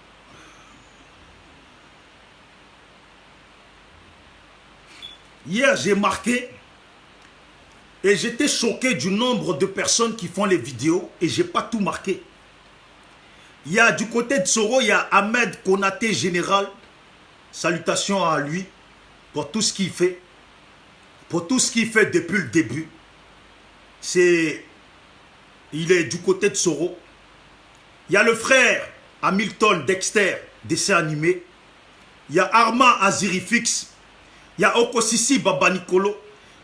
Hier, j'ai marqué et j'étais choqué du nombre de personnes qui font les vidéos et je n'ai pas tout marqué. Il y a du côté de Soro, il y a Ahmed Konaté Général. Salutations à lui pour tout ce qu'il fait. Pour tout ce qu'il fait depuis le début. Il est du côté de Soro. Il y a le frère Hamilton Dexter, dessin animé. Il y a Armand Azirifix. Il y a Okosisi Baba Nicolo.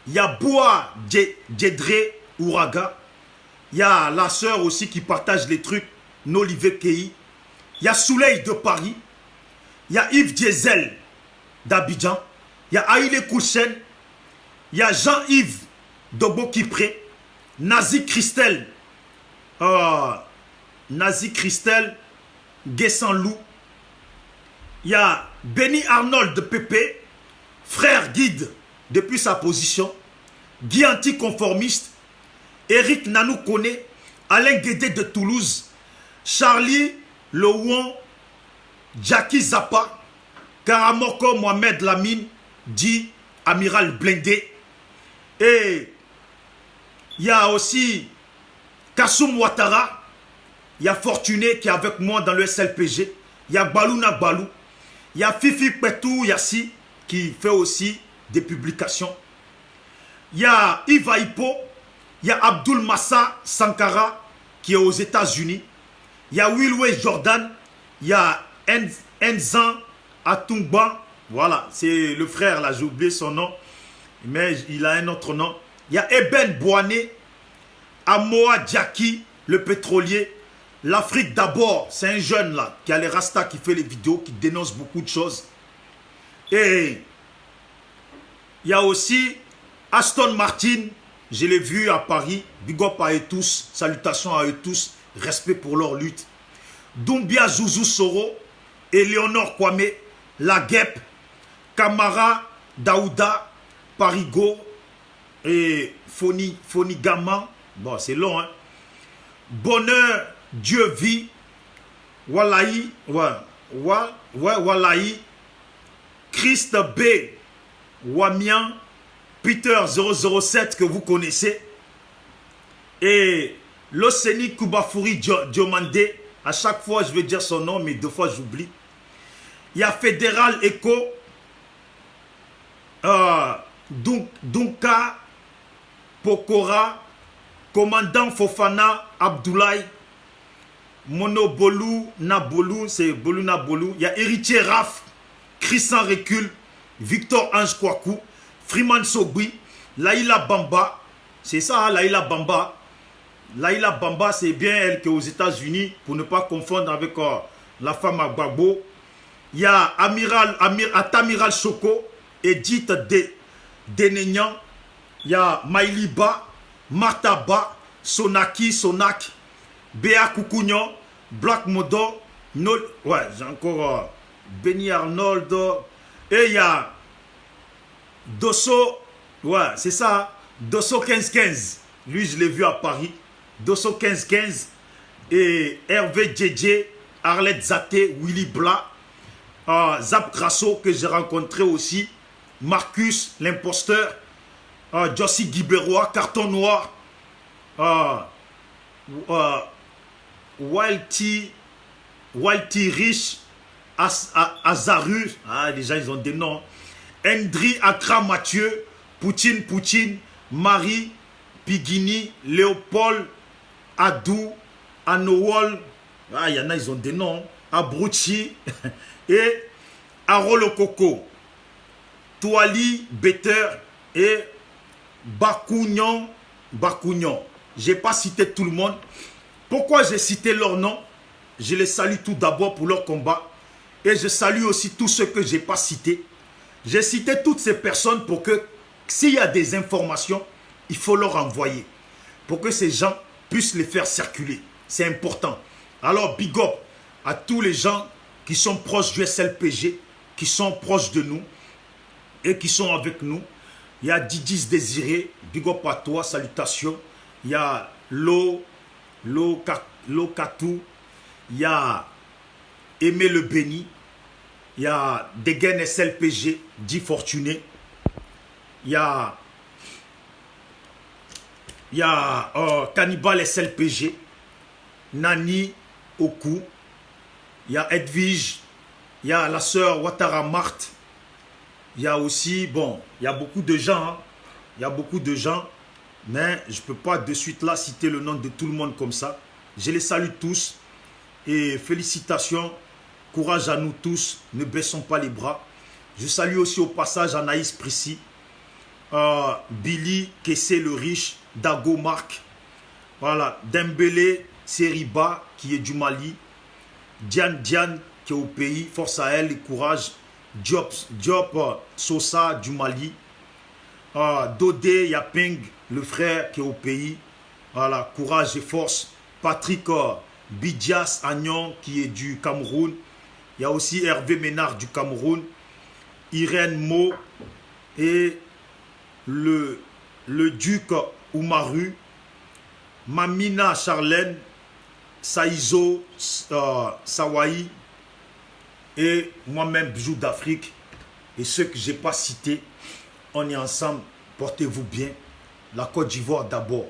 Il y a Boa Djedre Ouraga. Il y a la sœur aussi qui partage les trucs, Nolive Kei. Il y a Souley de Paris. Il y a Yves Diesel d'Abidjan. Il y a Aïle Kouchen. Il y a Jean-Yves Dobo-Kipré. Nazi Christelle. Nazi Christelle. Guessan-Lou. Il y a Benny Arnold de Pépé. Frère Guide depuis sa position. Guy Anticonformiste, Eric Nanou Kone, Alain Guédé de Toulouse, Charlie Lewon, Jackie Zappa, Karamoko Mohamed Lamine, dit Amiral Blindé. Et il y a aussi Kassoum Ouattara, il y a Fortuné qui est avec moi dans le SLPG, il y a Balouna Balou, il y a Fifi Petou Yassi qui fait aussi des publications. Il y a Iva Hippo, il y a Abdul Massa Sankara qui est aux États-Unis. Il y a Wilway Jordan, il y a Enzan Atungba, voilà, c'est le frère là, j'ai oublié son nom, mais il a un autre nom. Il y a Eben Boané, Amoa Diaki, le pétrolier. L'Afrique d'abord, c'est un jeune là, qui a les Rasta, qui fait les vidéos, qui dénonce beaucoup de choses. Et il y a aussi Aston Martin, je l'ai vu à Paris, big up à eux tous, salutations à eux tous, respect pour leur lutte. Doumbia Zouzou Soro, Eleonore Kwame, La Guêpe, Kamara Daouda, Parigo et Foni Gama, bon c'est long hein. Bonheur, Dieu vit, Walaï, Walaï, Christ B, Wamian, Peter 007 que vous connaissez, et l'Océnie Koubafouri Diomandé, à chaque fois je vais dire son nom, mais deux fois j'oublie. Il y a Fédéral Echo, Dunka Pokora, Commandant Fofana Abdoulaye, Monobolu Nabolou, c'est Bolou Nabolou. Il y a Héritier Raf, Christian Recul, Victor Ange Kouakou, Freeman Sogui, Laïla Bamba. C'est ça, hein, Laïla Bamba. Laïla Bamba, c'est bien elle qui est aux États-Unis, pour ne pas confondre avec la femme à Gbagbo. Il y a Atamiral Soko, Edith Denenyan. Il y a Maïliba, Martaba, Sonaki, Sonak, Béa Koukouignon, Black Modo, ouais, j'ai encore Benny Arnold. Et il y a Dosso, ouais, c'est ça, Dosso 1515. Lui, je l'ai vu à Paris. Dosso 1515. Et Hervé Djedje, Arlette Zaté, Willy Bla, Zap Grasso, que j'ai rencontré aussi. Marcus, l'imposteur. Jossi Guibérois, Carton Noir. Walty Rich, Azaru, les gens ils ont des noms. Endri Akra Mathieu, Poutine, Marie, Pigini, Léopold, Adou, Anowol, il y en a ils ont des noms. Abrouchi et Arolokoko, Touali, Better et Bakounion. Je n'ai pas cité tout le monde. Pourquoi j'ai cité leur nom? Je les salue tout d'abord pour leur combat. Et je salue aussi tous ceux que je n'ai pas cités. J'ai cité toutes ces personnes pour que, s'il y a des informations, il faut leur envoyer. Pour que ces gens puissent les faire circuler. C'est important. Alors, big up à tous les gens qui sont proches du SLPG, qui sont proches de nous et qui sont avec nous. Il y a Didis Désiré, big up à toi, salutations. Il y a Katou, il y a Aimé le Béni, il y a Degen SLPG, dit Fortuné, il y a Cannibal SLPG, Nani Oku, il y a Edwige, il y a la sœur Ouattara Marthe, il y a aussi, bon, il y a beaucoup de gens, hein, il y a beaucoup de gens, mais je ne peux pas de suite là citer le nom de tout le monde comme ça. Je les salue tous et félicitations, courage à nous tous, ne baissons pas les bras. Je salue aussi au passage Anaïs Prissy, Billy Kessé le riche, Dago Marc, voilà, Dembélé Seriba qui est du Mali, Diane qui est au pays, force à elle et courage, Diop Sosa du Mali, Dodé Yaping, le frère qui est au pays, voilà, courage et force. Patrick Bidjas Agnon qui est du Cameroun. Il y a aussi Hervé Ménard du Cameroun. Irène Mo et le le duc Oumaru, Mamina Charlène, Saïzo Sawaï et moi-même Bijou d'Afrique et ceux que je n'ai pas cités, on est ensemble, portez-vous bien. La Côte d'Ivoire d'abord.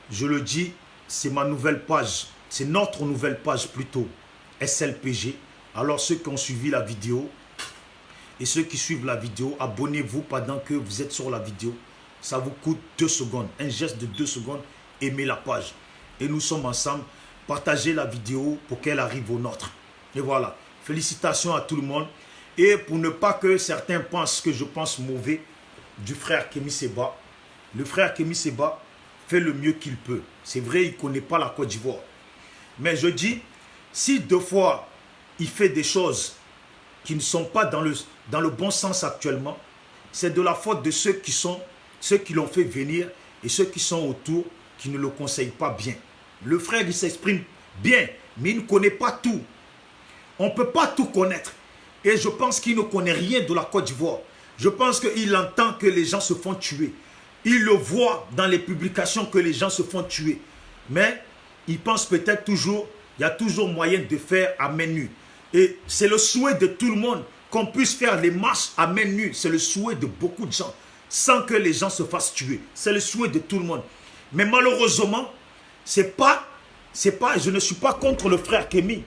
Je le dis, c'est ma nouvelle page, c'est notre nouvelle page plutôt, SLPG. Alors ceux qui ont suivi la vidéo et ceux qui suivent la vidéo, abonnez-vous pendant que vous êtes sur la vidéo. Ça vous coûte 2 secondes, un geste de 2 secondes, aimez la page. Et nous sommes ensemble, partagez la vidéo pour qu'elle arrive au nôtre. Et voilà, félicitations à tout le monde. Et pour ne pas que certains pensent que je pense mauvais du frère Kémy Séba, le frère Kémy Séba fait le mieux qu'il peut. C'est vrai, il ne connaît pas la Côte d'Ivoire. Mais je dis, si 2 fois, il fait des choses qui ne sont pas dans le bon sens actuellement, c'est de la faute de ceux qui l'ont fait venir et ceux qui sont autour qui ne le conseillent pas bien. Le frère, il s'exprime bien, mais il ne connaît pas tout. On ne peut pas tout connaître. Et je pense qu'il ne connaît rien de la Côte d'Ivoire. Je pense qu'il entend que les gens se font tuer. Il le voit dans les publications que les gens se font tuer. Mais il pense peut-être toujours, il y a toujours moyen de faire à main nue. Et c'est le souhait de tout le monde qu'on puisse faire les marches à main nue. C'est le souhait de beaucoup de gens, sans que les gens se fassent tuer. C'est le souhait de tout le monde. Mais malheureusement, je ne suis pas contre le frère Kémy.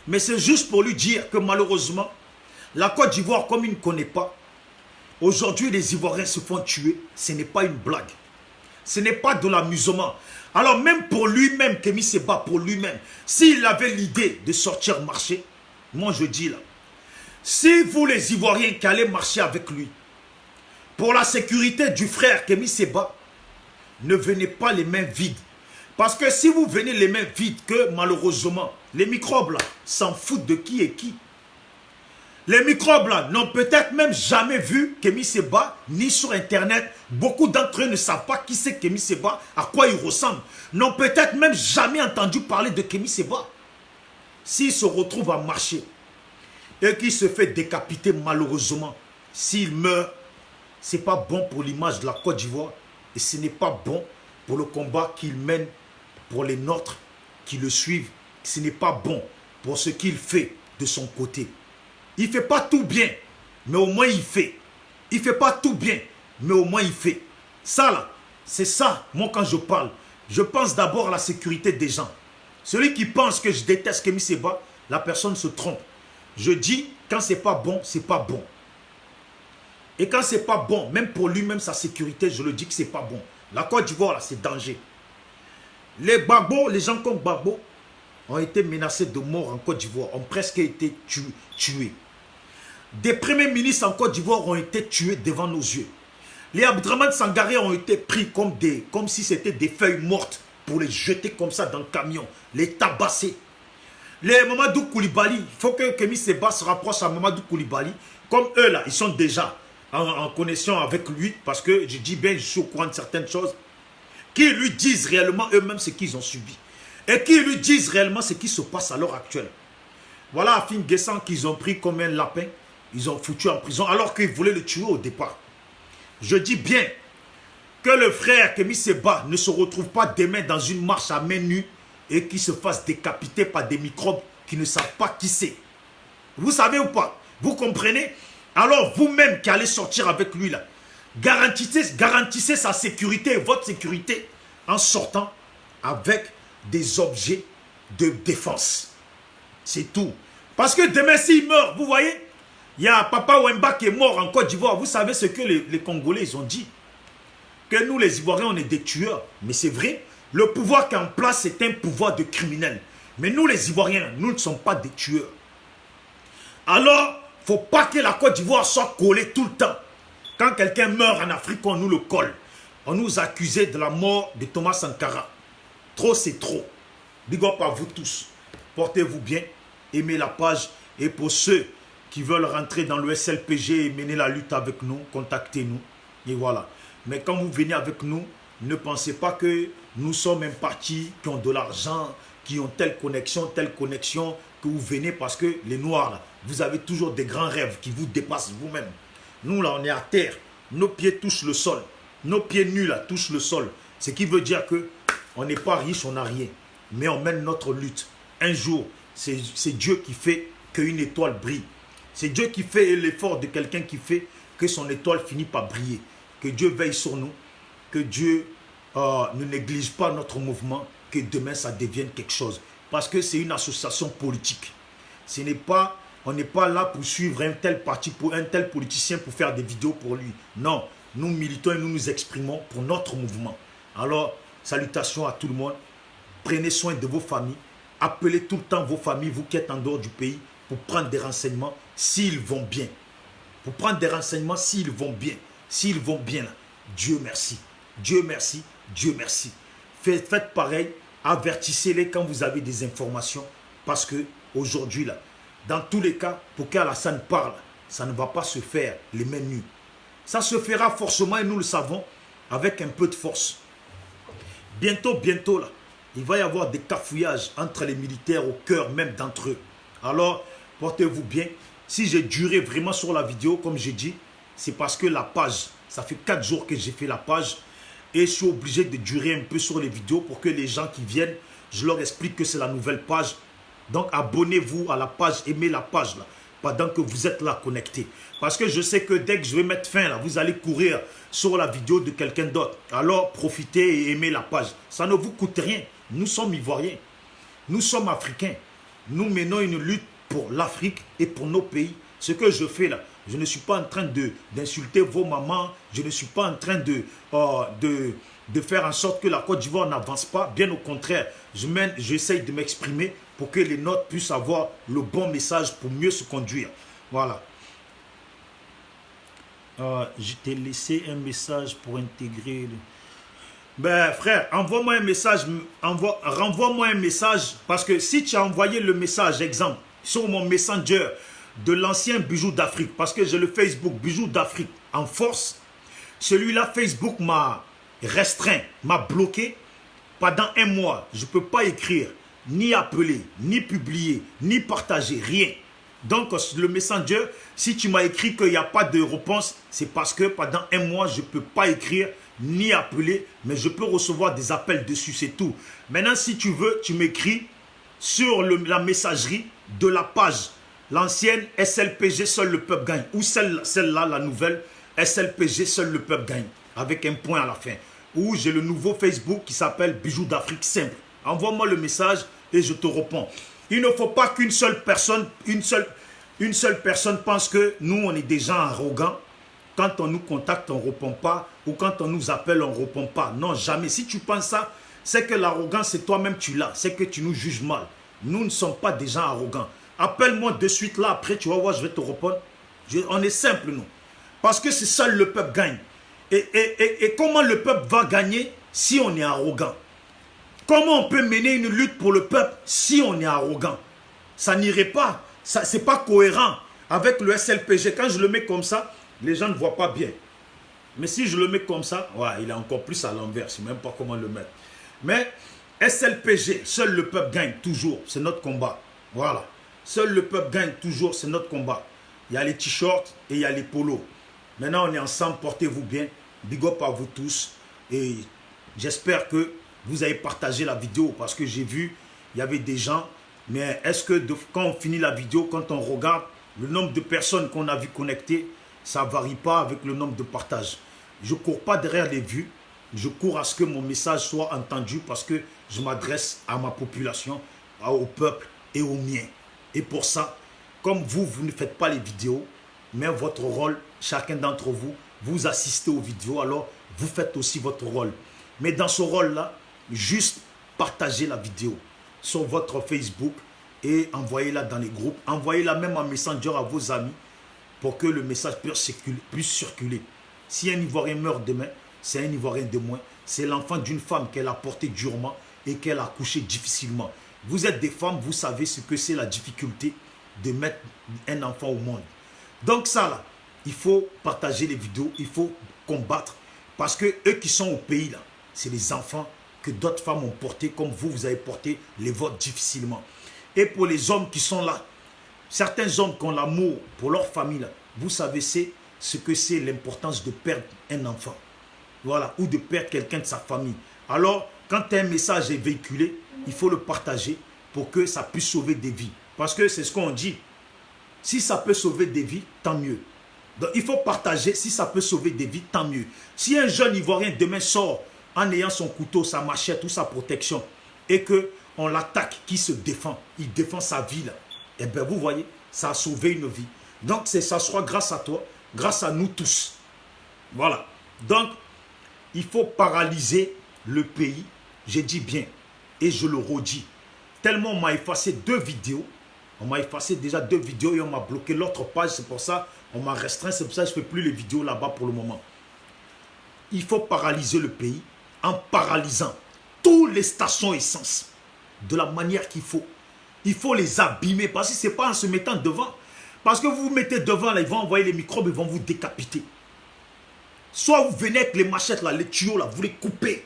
Mais c'est juste pour lui dire que malheureusement, la Côte d'Ivoire, comme il ne connaît pas, aujourd'hui les Ivoiriens se font tuer. Ce n'est pas une blague. Ce n'est pas de l'amusement. Alors même pour lui-même, Kémy Séba, pour lui-même, s'il avait l'idée de sortir marcher, moi je dis là, si vous les Ivoiriens qui allez marcher avec lui, pour la sécurité du frère Kémy Séba, ne venez pas les mains vides. Parce que si vous venez les mains vides, que malheureusement, les microbes là, s'en foutent de qui est qui. Les microbes là n'ont peut-être même jamais vu Kémy Séba, ni sur internet. Beaucoup d'entre eux ne savent pas qui c'est Kémy Séba, à quoi il ressemble. N'ont peut-être même jamais entendu parler de Kémy Séba. S'il se retrouve à marcher et qu'il se fait décapiter malheureusement, s'il meurt, ce n'est pas bon pour l'image de la Côte d'Ivoire et ce n'est pas bon pour le combat qu'il mène pour les nôtres qui le suivent. Ce n'est pas bon pour ce qu'il fait de son côté. Il ne fait pas tout bien, mais au moins il fait. Il ne fait pas tout bien, mais au moins il fait. Ça là, c'est ça, moi quand je parle, je pense d'abord à la sécurité des gens. Celui qui pense que je déteste Kémy Séba, la personne se trompe. Je dis, quand c'est pas bon, c'est pas bon. Et quand c'est pas bon, même pour lui-même, sa sécurité, je le dis que c'est pas bon. La Côte d'Ivoire, là, c'est danger. Les Gbagbo, les gens comme Gbagbo, ont été menacés de mort en Côte d'Ivoire, ont presque été tués. Des premiers ministres en Côte d'Ivoire ont été tués devant nos yeux. Les Abdraman Sangaré ont été pris comme si c'était des feuilles mortes pour les jeter comme ça dans le camion, les tabasser. Les Mamadou Koulibaly, il faut que Kémy Séba se rapproche à Mamadou Koulibaly. Comme eux là, ils sont déjà en connexion avec lui, parce que je dis bien, je suis au courant de certaines choses, qui lui disent réellement eux-mêmes ce qu'ils ont subi. Et qui lui disent réellement ce qui se passe à l'heure actuelle. Voilà Afin Guessan qu'ils ont pris comme un lapin, ils ont foutu en prison alors qu'ils voulaient le tuer au départ. Je dis bien que le frère Kémy Séba ne se retrouve pas demain dans une marche à main nue et qu'il se fasse décapiter par des microbes qui ne savent pas qui c'est. Vous savez ou pas? Vous comprenez? Alors vous-même qui allez sortir avec lui là, garantissez sa sécurité et votre sécurité en sortant avec des objets de défense. C'est tout. Parce que demain s'il meurt, vous voyez, il y a Papa Wemba qui est mort en Côte d'Ivoire. Vous savez ce que les Congolais ils ont dit? Que nous les Ivoiriens on est des tueurs. Mais c'est vrai, le pouvoir qui est en place c'est un pouvoir de criminels. Mais nous les Ivoiriens, nous ne sommes pas des tueurs. Alors, il ne faut pas que la Côte d'Ivoire soit collée tout le temps. Quand quelqu'un meurt en Afrique, on nous le colle. On nous accusait de la mort de Thomas Sankara. Trop, c'est trop. Big up à vous tous. Portez-vous bien. Aimez la page. Et pour ceux qui veulent rentrer dans le SLPG et mener la lutte avec nous, contactez-nous. Et voilà. Mais quand vous venez avec nous, ne pensez pas que nous sommes un parti qui ont de l'argent, qui ont telle connexion, que vous venez parce que les Noirs, là, vous avez toujours des grands rêves qui vous dépassent vous-même. Nous, là, on est à terre. Nos pieds touchent le sol. nos pieds nus là touchent le sol. Ce qui veut dire que on n'est pas riche, on n'a rien. Mais on mène notre lutte. Un jour, c'est Dieu qui fait qu'une étoile brille. C'est Dieu qui fait l'effort de quelqu'un qui fait que son étoile finit par briller. Que Dieu veille sur nous. Que Dieu ne néglige pas notre mouvement. Que demain, ça devienne quelque chose. Parce que c'est une association politique. On n'est pas là pour suivre un tel parti, pour un tel politicien pour faire des vidéos pour lui. Non, nous militons et nous nous exprimons pour notre mouvement. Alors, salutations à tout le monde. Prenez soin de vos familles. Appelez tout le temps vos familles, vous qui êtes en dehors du pays, pour prendre des renseignements s'ils vont bien. Pour prendre des renseignements s'ils vont bien. S'ils vont bien là. Dieu merci. Dieu merci. Dieu merci. Faites pareil. Avertissez-les quand vous avez des informations. Parce que aujourd'hui là, dans tous les cas, pour qu'Alassane parle, ça ne va pas se faire les mains nues. Ça se fera forcément, et nous le savons, avec un peu de force. Bientôt là, il va y avoir des cafouillages entre les militaires au cœur même d'entre eux. Alors, portez-vous bien. Si j'ai duré vraiment sur la vidéo, comme j'ai dit, c'est parce que la page, ça fait 4 jours que j'ai fait la page, et je suis obligé de durer un peu sur les vidéos pour que les gens qui viennent, je leur explique que c'est la nouvelle page. Donc, abonnez-vous à la page, aimez la page là, pendant que vous êtes là connectés. Parce que je sais que dès que je vais mettre fin là, vous allez courir sur la vidéo de quelqu'un d'autre. Alors, profitez et aimez la page. Ça ne vous coûte rien. Nous sommes Ivoiriens. Nous sommes Africains. Nous menons une lutte pour l'Afrique et pour nos pays. Ce que je fais là, je ne suis pas en train d'insulter vos mamans. Je ne suis pas en train de faire en sorte que la Côte d'Ivoire n'avance pas. Bien au contraire, j'essaye de m'exprimer pour que les nôtres puissent avoir le bon message pour mieux se conduire. Voilà. Je t'ai laissé un message pour intégrer... Ben frère, envoie-moi un message, renvoie-moi un message, parce que si tu as envoyé le message, exemple, sur mon Messenger de l'ancien Bijou d'Afrique, parce que j'ai le Facebook Bijou d'Afrique en force, celui-là, Facebook m'a restreint, m'a bloqué pendant un mois. Je ne peux pas écrire, ni appeler, ni publier, ni partager, rien. Donc le Messenger, si tu m'as écrit qu'il n'y a pas de réponse, c'est parce que pendant un mois, je ne peux pas écrire, ni appeler, mais je peux recevoir des appels dessus, c'est tout. Maintenant, si tu veux, tu m'écris sur la messagerie de la page, l'ancienne SLPG, seul le peuple gagne, ou celle-là, la nouvelle, SLPG, seul le peuple gagne, avec un point à la fin. Ou j'ai le nouveau Facebook qui s'appelle Bijou d'Afrique simple. Envoie-moi le message et je te réponds. Il ne faut pas qu'une seule personne, une seule personne pense que nous, on est des gens arrogants. Quand on nous contacte, on ne répond pas. Ou quand on nous appelle, on ne répond pas. Non, jamais. Si tu penses ça, c'est que l'arrogance, c'est toi-même tu l'as. C'est que tu nous juges mal. Nous ne sommes pas des gens arrogants. Appelle-moi de suite là, après tu vas voir, je vais te répondre. On est simple, nous. Parce que c'est seul le peuple gagne. Et comment le peuple va gagner si on est arrogant? Comment on peut mener une lutte pour le peuple si on est arrogant? Ça n'irait pas. Ce n'est pas cohérent avec le SLPG. Quand je le mets comme ça, les gens ne voient pas bien. Mais si je le mets comme ça, ouais, il est encore plus à l'envers. Je ne sais même pas comment le mettre. Mais SLPG, seul le peuple gagne toujours. C'est notre combat. Voilà. Seul le peuple gagne toujours. C'est notre combat. Il y a les t-shirts et il y a les polos. Maintenant, on est ensemble. Portez-vous bien. Big up à vous tous. Et j'espère que vous avez partagé la vidéo parce que j'ai vu, il y avait des gens. Mais est-ce que quand on finit la vidéo, quand on regarde, le nombre de personnes qu'on a vu connectées, ça ne varie pas avec le nombre de partages. Je ne cours pas derrière les vues. Je cours à ce que mon message soit entendu parce que je m'adresse à ma population, au peuple et aux miens. Et pour ça, comme vous ne faites pas les vidéos, mais votre rôle, chacun d'entre vous, vous assistez aux vidéos, alors vous faites aussi votre rôle. Mais dans ce rôle-là, juste partagez la vidéo sur votre Facebook et envoyez-la dans les groupes. Envoyez-la même en Messenger à vos amis pour que le message puisse circuler. Si un Ivoirien meurt demain, c'est un Ivoirien de moins. C'est l'enfant d'une femme qu'elle a porté durement et qu'elle a accouché difficilement. Vous êtes des femmes, vous savez ce que c'est la difficulté de mettre un enfant au monde. Donc ça là, il faut partager les vidéos, il faut combattre. Parce que eux qui sont au pays là, c'est les enfants que d'autres femmes ont portés comme vous, vous avez porté les vôtres difficilement. Et pour les hommes qui sont là, certains hommes qui ont l'amour pour leur famille là, vous savez c'est ce que c'est l'importance de perdre un enfant. Voilà, ou de perdre quelqu'un de sa famille. Alors, quand un message est véhiculé, il faut le partager pour que ça puisse sauver des vies. Parce que c'est ce qu'on dit. Si ça peut sauver des vies, tant mieux. Donc, il faut partager. Si ça peut sauver des vies, tant mieux. Si un jeune Ivoirien demain sort en ayant son couteau, sa machette ou sa protection, et qu'on l'attaque, qui se défend, il défend sa vie là, eh bien, vous voyez, ça a sauvé une vie. Donc, ça sera grâce à toi, grâce à nous tous. Voilà. Donc, il faut paralyser le pays, j'ai dit bien, et je le redis. Tellement on m'a effacé 2 vidéos, on m'a effacé déjà 2 vidéos et on m'a bloqué l'autre page, c'est pour ça, on m'a restreint, c'est pour ça que je ne fais plus les vidéos là-bas pour le moment. Il faut paralyser le pays en paralysant toutes les stations essence de la manière qu'il faut. Il faut les abîmer parce que ce n'est pas en se mettant devant. Parce que vous vous mettez devant, là, ils vont envoyer les microbes, ils vont vous décapiter. Soit vous venez avec les machettes, là, les tuyaux, là, vous les coupez.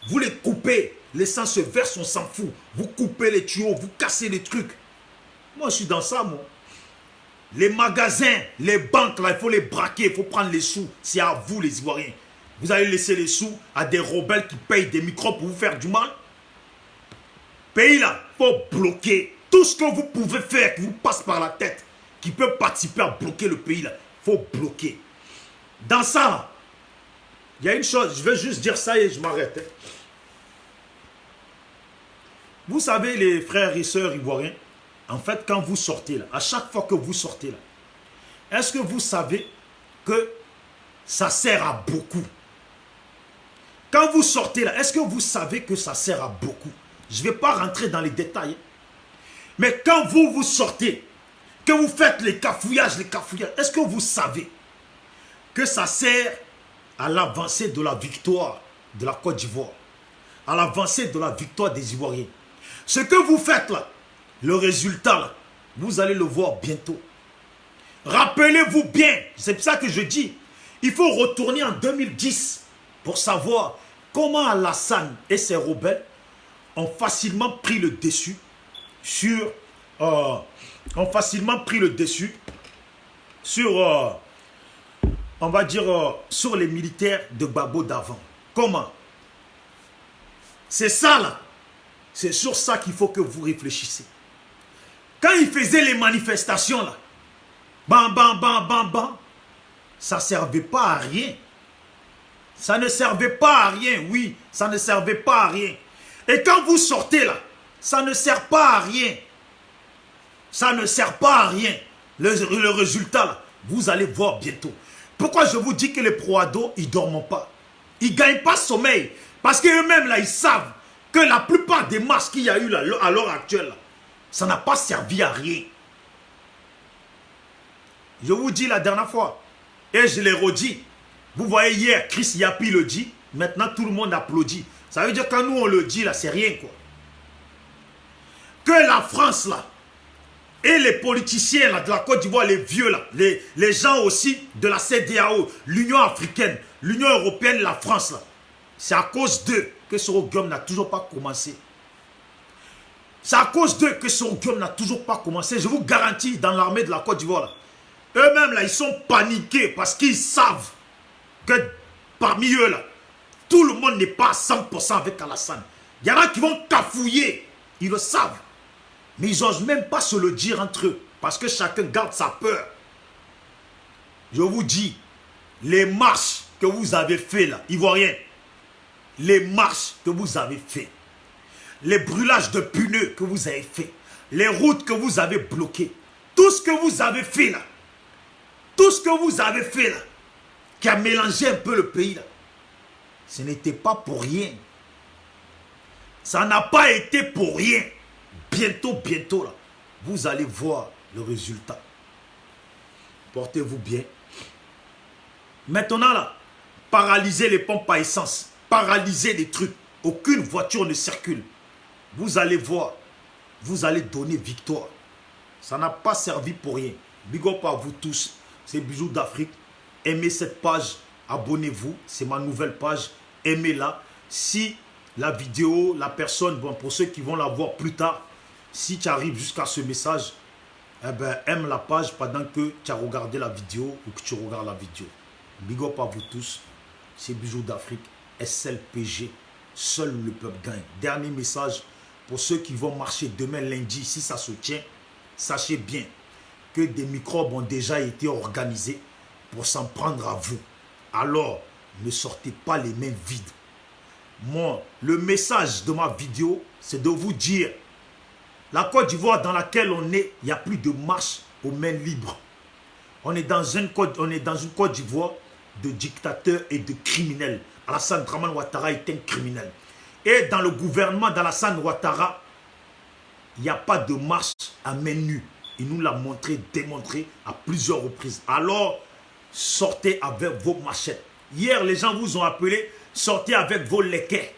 Vous les coupez. L'essence se verse, on s'en fout. Vous coupez les tuyaux, vous cassez les trucs. Moi, je suis dans ça, moi. Les magasins, les banques, là, il faut les braquer, il faut prendre les sous. C'est à vous, les Ivoiriens. Vous allez laisser les sous à des rebelles qui payent des microbes pour vous faire du mal. Pays, là, il faut bloquer. Tout ce que vous pouvez faire, qui vous passe par la tête, qui peut participer à bloquer le pays, là, il faut bloquer. Dans ça, là, il y a une chose, je vais juste dire ça et je m'arrête. Hein. Vous savez, les frères et sœurs ivoiriens, en fait, quand vous sortez là, à chaque fois que vous sortez là, est-ce que vous savez que ça sert à beaucoup? Quand vous sortez là, est-ce que vous savez que ça sert à beaucoup? Je ne vais pas rentrer dans les détails. Mais quand vous sortez, que vous faites les cafouillages, est-ce que vous savez que ça sert à l'avancée de la victoire de la Côte d'Ivoire, à l'avancée de la victoire des Ivoiriens? Ce que vous faites là, le résultat là, vous allez le voir bientôt. Rappelez-vous bien, c'est pour ça que je dis, il faut retourner en 2010 pour savoir comment Alassane et ses rebelles ont facilement pris le dessus sur, on va dire, sur les militaires de Gbagbo d'avant. Comment? C'est ça là. C'est sur ça qu'il faut que vous réfléchissez. Quand ils faisaient les manifestations là, bam, bam, bam, bam, bam, ça ne servait pas à rien. Ça ne servait pas à rien, oui, ça ne servait pas à rien. Et quand vous sortez là, ça ne sert pas à rien. Ça ne sert pas à rien. Le résultat là, vous allez voir bientôt. Pourquoi je vous dis que les pro-ados, ils ne dorment pas? Ils ne gagnent pas sommeil. Parce qu'eux-mêmes là, ils savent que la plupart des marches qu'il y a eu là, à l'heure actuelle, là, ça n'a pas servi à rien. Je vous dis la dernière fois, et je l'ai redit. Vous voyez hier, Chris Yapi le dit, maintenant tout le monde applaudit. Ça veut dire que quand nous on le dit là, c'est rien quoi. Que la France là, et les politiciens là, de la Côte d'Ivoire, les vieux là, les gens aussi de la CEDEAO, l'Union africaine, l'Union européenne, la France là, c'est à cause d'eux que ce Guillaume n'a toujours pas commencé. C'est à cause d'eux que ce Guillaume n'a toujours pas commencé. Je vous garantis, dans l'armée de la Côte d'Ivoire, eux-mêmes là, ils sont paniqués parce qu'ils savent que parmi eux là, tout le monde n'est pas à 100% avec Alassane. Il y en a qui vont cafouiller, ils le savent. Mais ils n'osent même pas se le dire entre eux, parce que chacun garde sa peur. Je vous dis, les marches que vous avez fait là, Ivoiriens, les marches que vous avez fait, les brûlages de pneus que vous avez fait, les routes que vous avez bloquées, tout ce que vous avez fait là, tout ce que vous avez fait là, qui a mélangé un peu le pays là, ce n'était pas pour rien. Ça n'a pas été pour rien. Bientôt, bientôt, là, vous allez voir le résultat. Portez-vous bien. Maintenant, là, paralysez les pompes à essence. Paralysez les trucs. Aucune voiture ne circule. Vous allez voir. Vous allez donner victoire. Ça n'a pas servi pour rien. Big up à vous tous. C'est Bijou d'Afrique. Aimez cette page. Abonnez-vous. C'est ma nouvelle page. Aimez-la. Si la vidéo, la personne, bon, pour ceux qui vont la voir plus tard, si tu arrives jusqu'à ce message, eh ben, aime la page pendant que tu as regardé la vidéo ou que tu regardes la vidéo. Big up à vous tous. c'est Bijoux d'Afrique, SLPG, seul le peuple gagne. Dernier message pour ceux qui vont marcher demain lundi, si ça se tient, sachez bien que des microbes ont déjà été organisés pour s'en prendre à vous. Alors, ne sortez pas les mains vides. Moi, le message de ma vidéo, c'est de vous dire, la Côte d'Ivoire dans laquelle on est, il n'y a plus de marche aux mains libres. On est dans une Côte d'Ivoire de dictateurs et de criminels. Alassane Dramane Ouattara est un criminel. Et dans le gouvernement d'Alassane Ouattara, il n'y a pas de marche à main nue. Il nous l'a montré, démontré à plusieurs reprises. Alors, sortez avec vos machettes. Hier, les gens vous ont appelé, sortez avec vos léquets.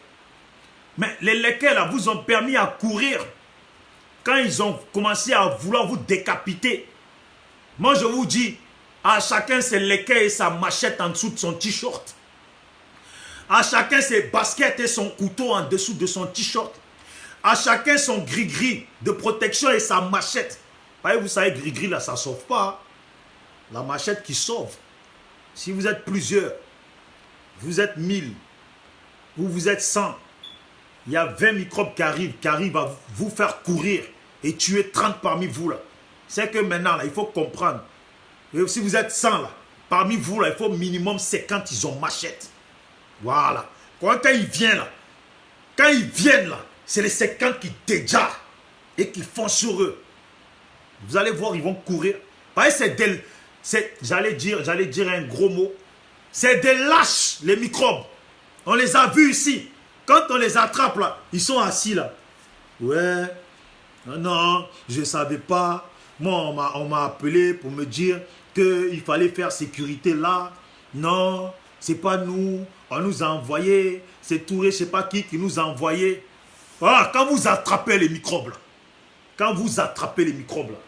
Mais les léquets, là, vous ont permis à courir quand ils ont commencé à vouloir vous décapiter. Moi, je vous dis, à chacun ses léquets et sa machette en dessous de son t-shirt. À chacun ses baskets et son couteau en dessous de son t-shirt. À chacun son gris-gris de protection et sa machette. Vous savez, gris-gris, là, ça ne sauve pas. La machette qui sauve. Si vous êtes plusieurs, vous êtes 1000, ou vous êtes 100, il y a 20 microbes qui arrivent à vous faire courir et tuer 30 parmi vous, là. C'est que maintenant, là, il faut comprendre. Et si vous êtes 100, là, parmi vous, là, il faut minimum 50, ils ont machette. Voilà. Quand ils viennent, là, c'est les 50 qui déjà et qui font sur eux. Vous allez voir, ils vont courir. J'allais dire un gros mot. C'est des lâches, les microbes. On les a vus ici. Quand on les attrape, là, ils sont assis, là. Ouais, non, je ne savais pas. Moi, on m'a appelé pour me dire qu'il fallait faire sécurité là. Non, c'est pas nous. On nous a envoyé. C'est Touré, je ne sais pas qui nous a envoyé. Voilà, quand vous attrapez les microbes, là. Quand vous attrapez les microbes, là.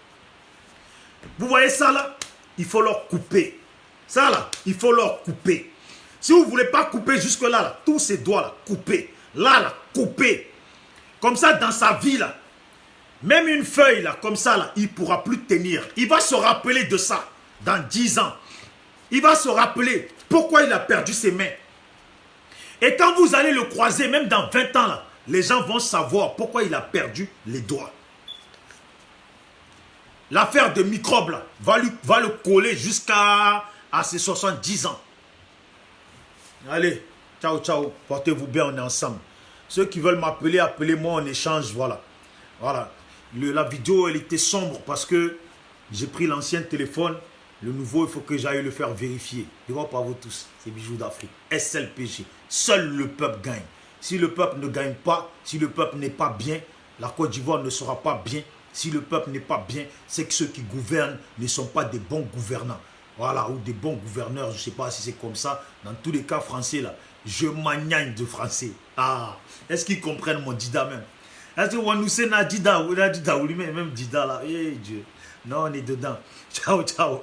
Vous voyez ça, là? Il faut leur couper. Ça, là, il faut leur couper. Si vous ne voulez pas couper jusque-là, là, tous ces doigts, là, couper. Là, couper. Comme ça, dans sa vie, là, même une feuille, là, comme ça, là, il ne pourra plus tenir. Il va se rappeler de ça dans 10 ans. Il va se rappeler pourquoi il a perdu ses mains. Et quand vous allez le croiser, même dans 20 ans, là, les gens vont savoir pourquoi il a perdu les doigts. L'affaire de microbes, là, va le coller jusqu'à ses 70 ans. Allez, ciao, ciao. Portez-vous bien, on est ensemble. Ceux qui veulent m'appeler, appelez-moi, on échange, voilà. Voilà. La vidéo, elle était sombre parce que j'ai pris l'ancien téléphone. Le nouveau, il faut que j'aille le faire vérifier. Je vois pas vous tous. C'est Bijoux d'Afrique. SLPG. Seul le peuple gagne. Si le peuple ne gagne pas, si le peuple n'est pas bien, la Côte d'Ivoire ne sera pas bien. Si le peuple n'est pas bien, c'est que ceux qui gouvernent ne sont pas des bons gouvernants. Voilà, ou des bons gouverneurs, je ne sais pas si c'est comme ça. Dans tous les cas français, là, je m'agnagne de français. Ah, est-ce qu'ils comprennent mon dida même? Est-ce que Wanoussé n'a dida, ou n'a dida, ou lui-même Dida là? Eh Dieu, non, on est dedans. Ciao, ciao.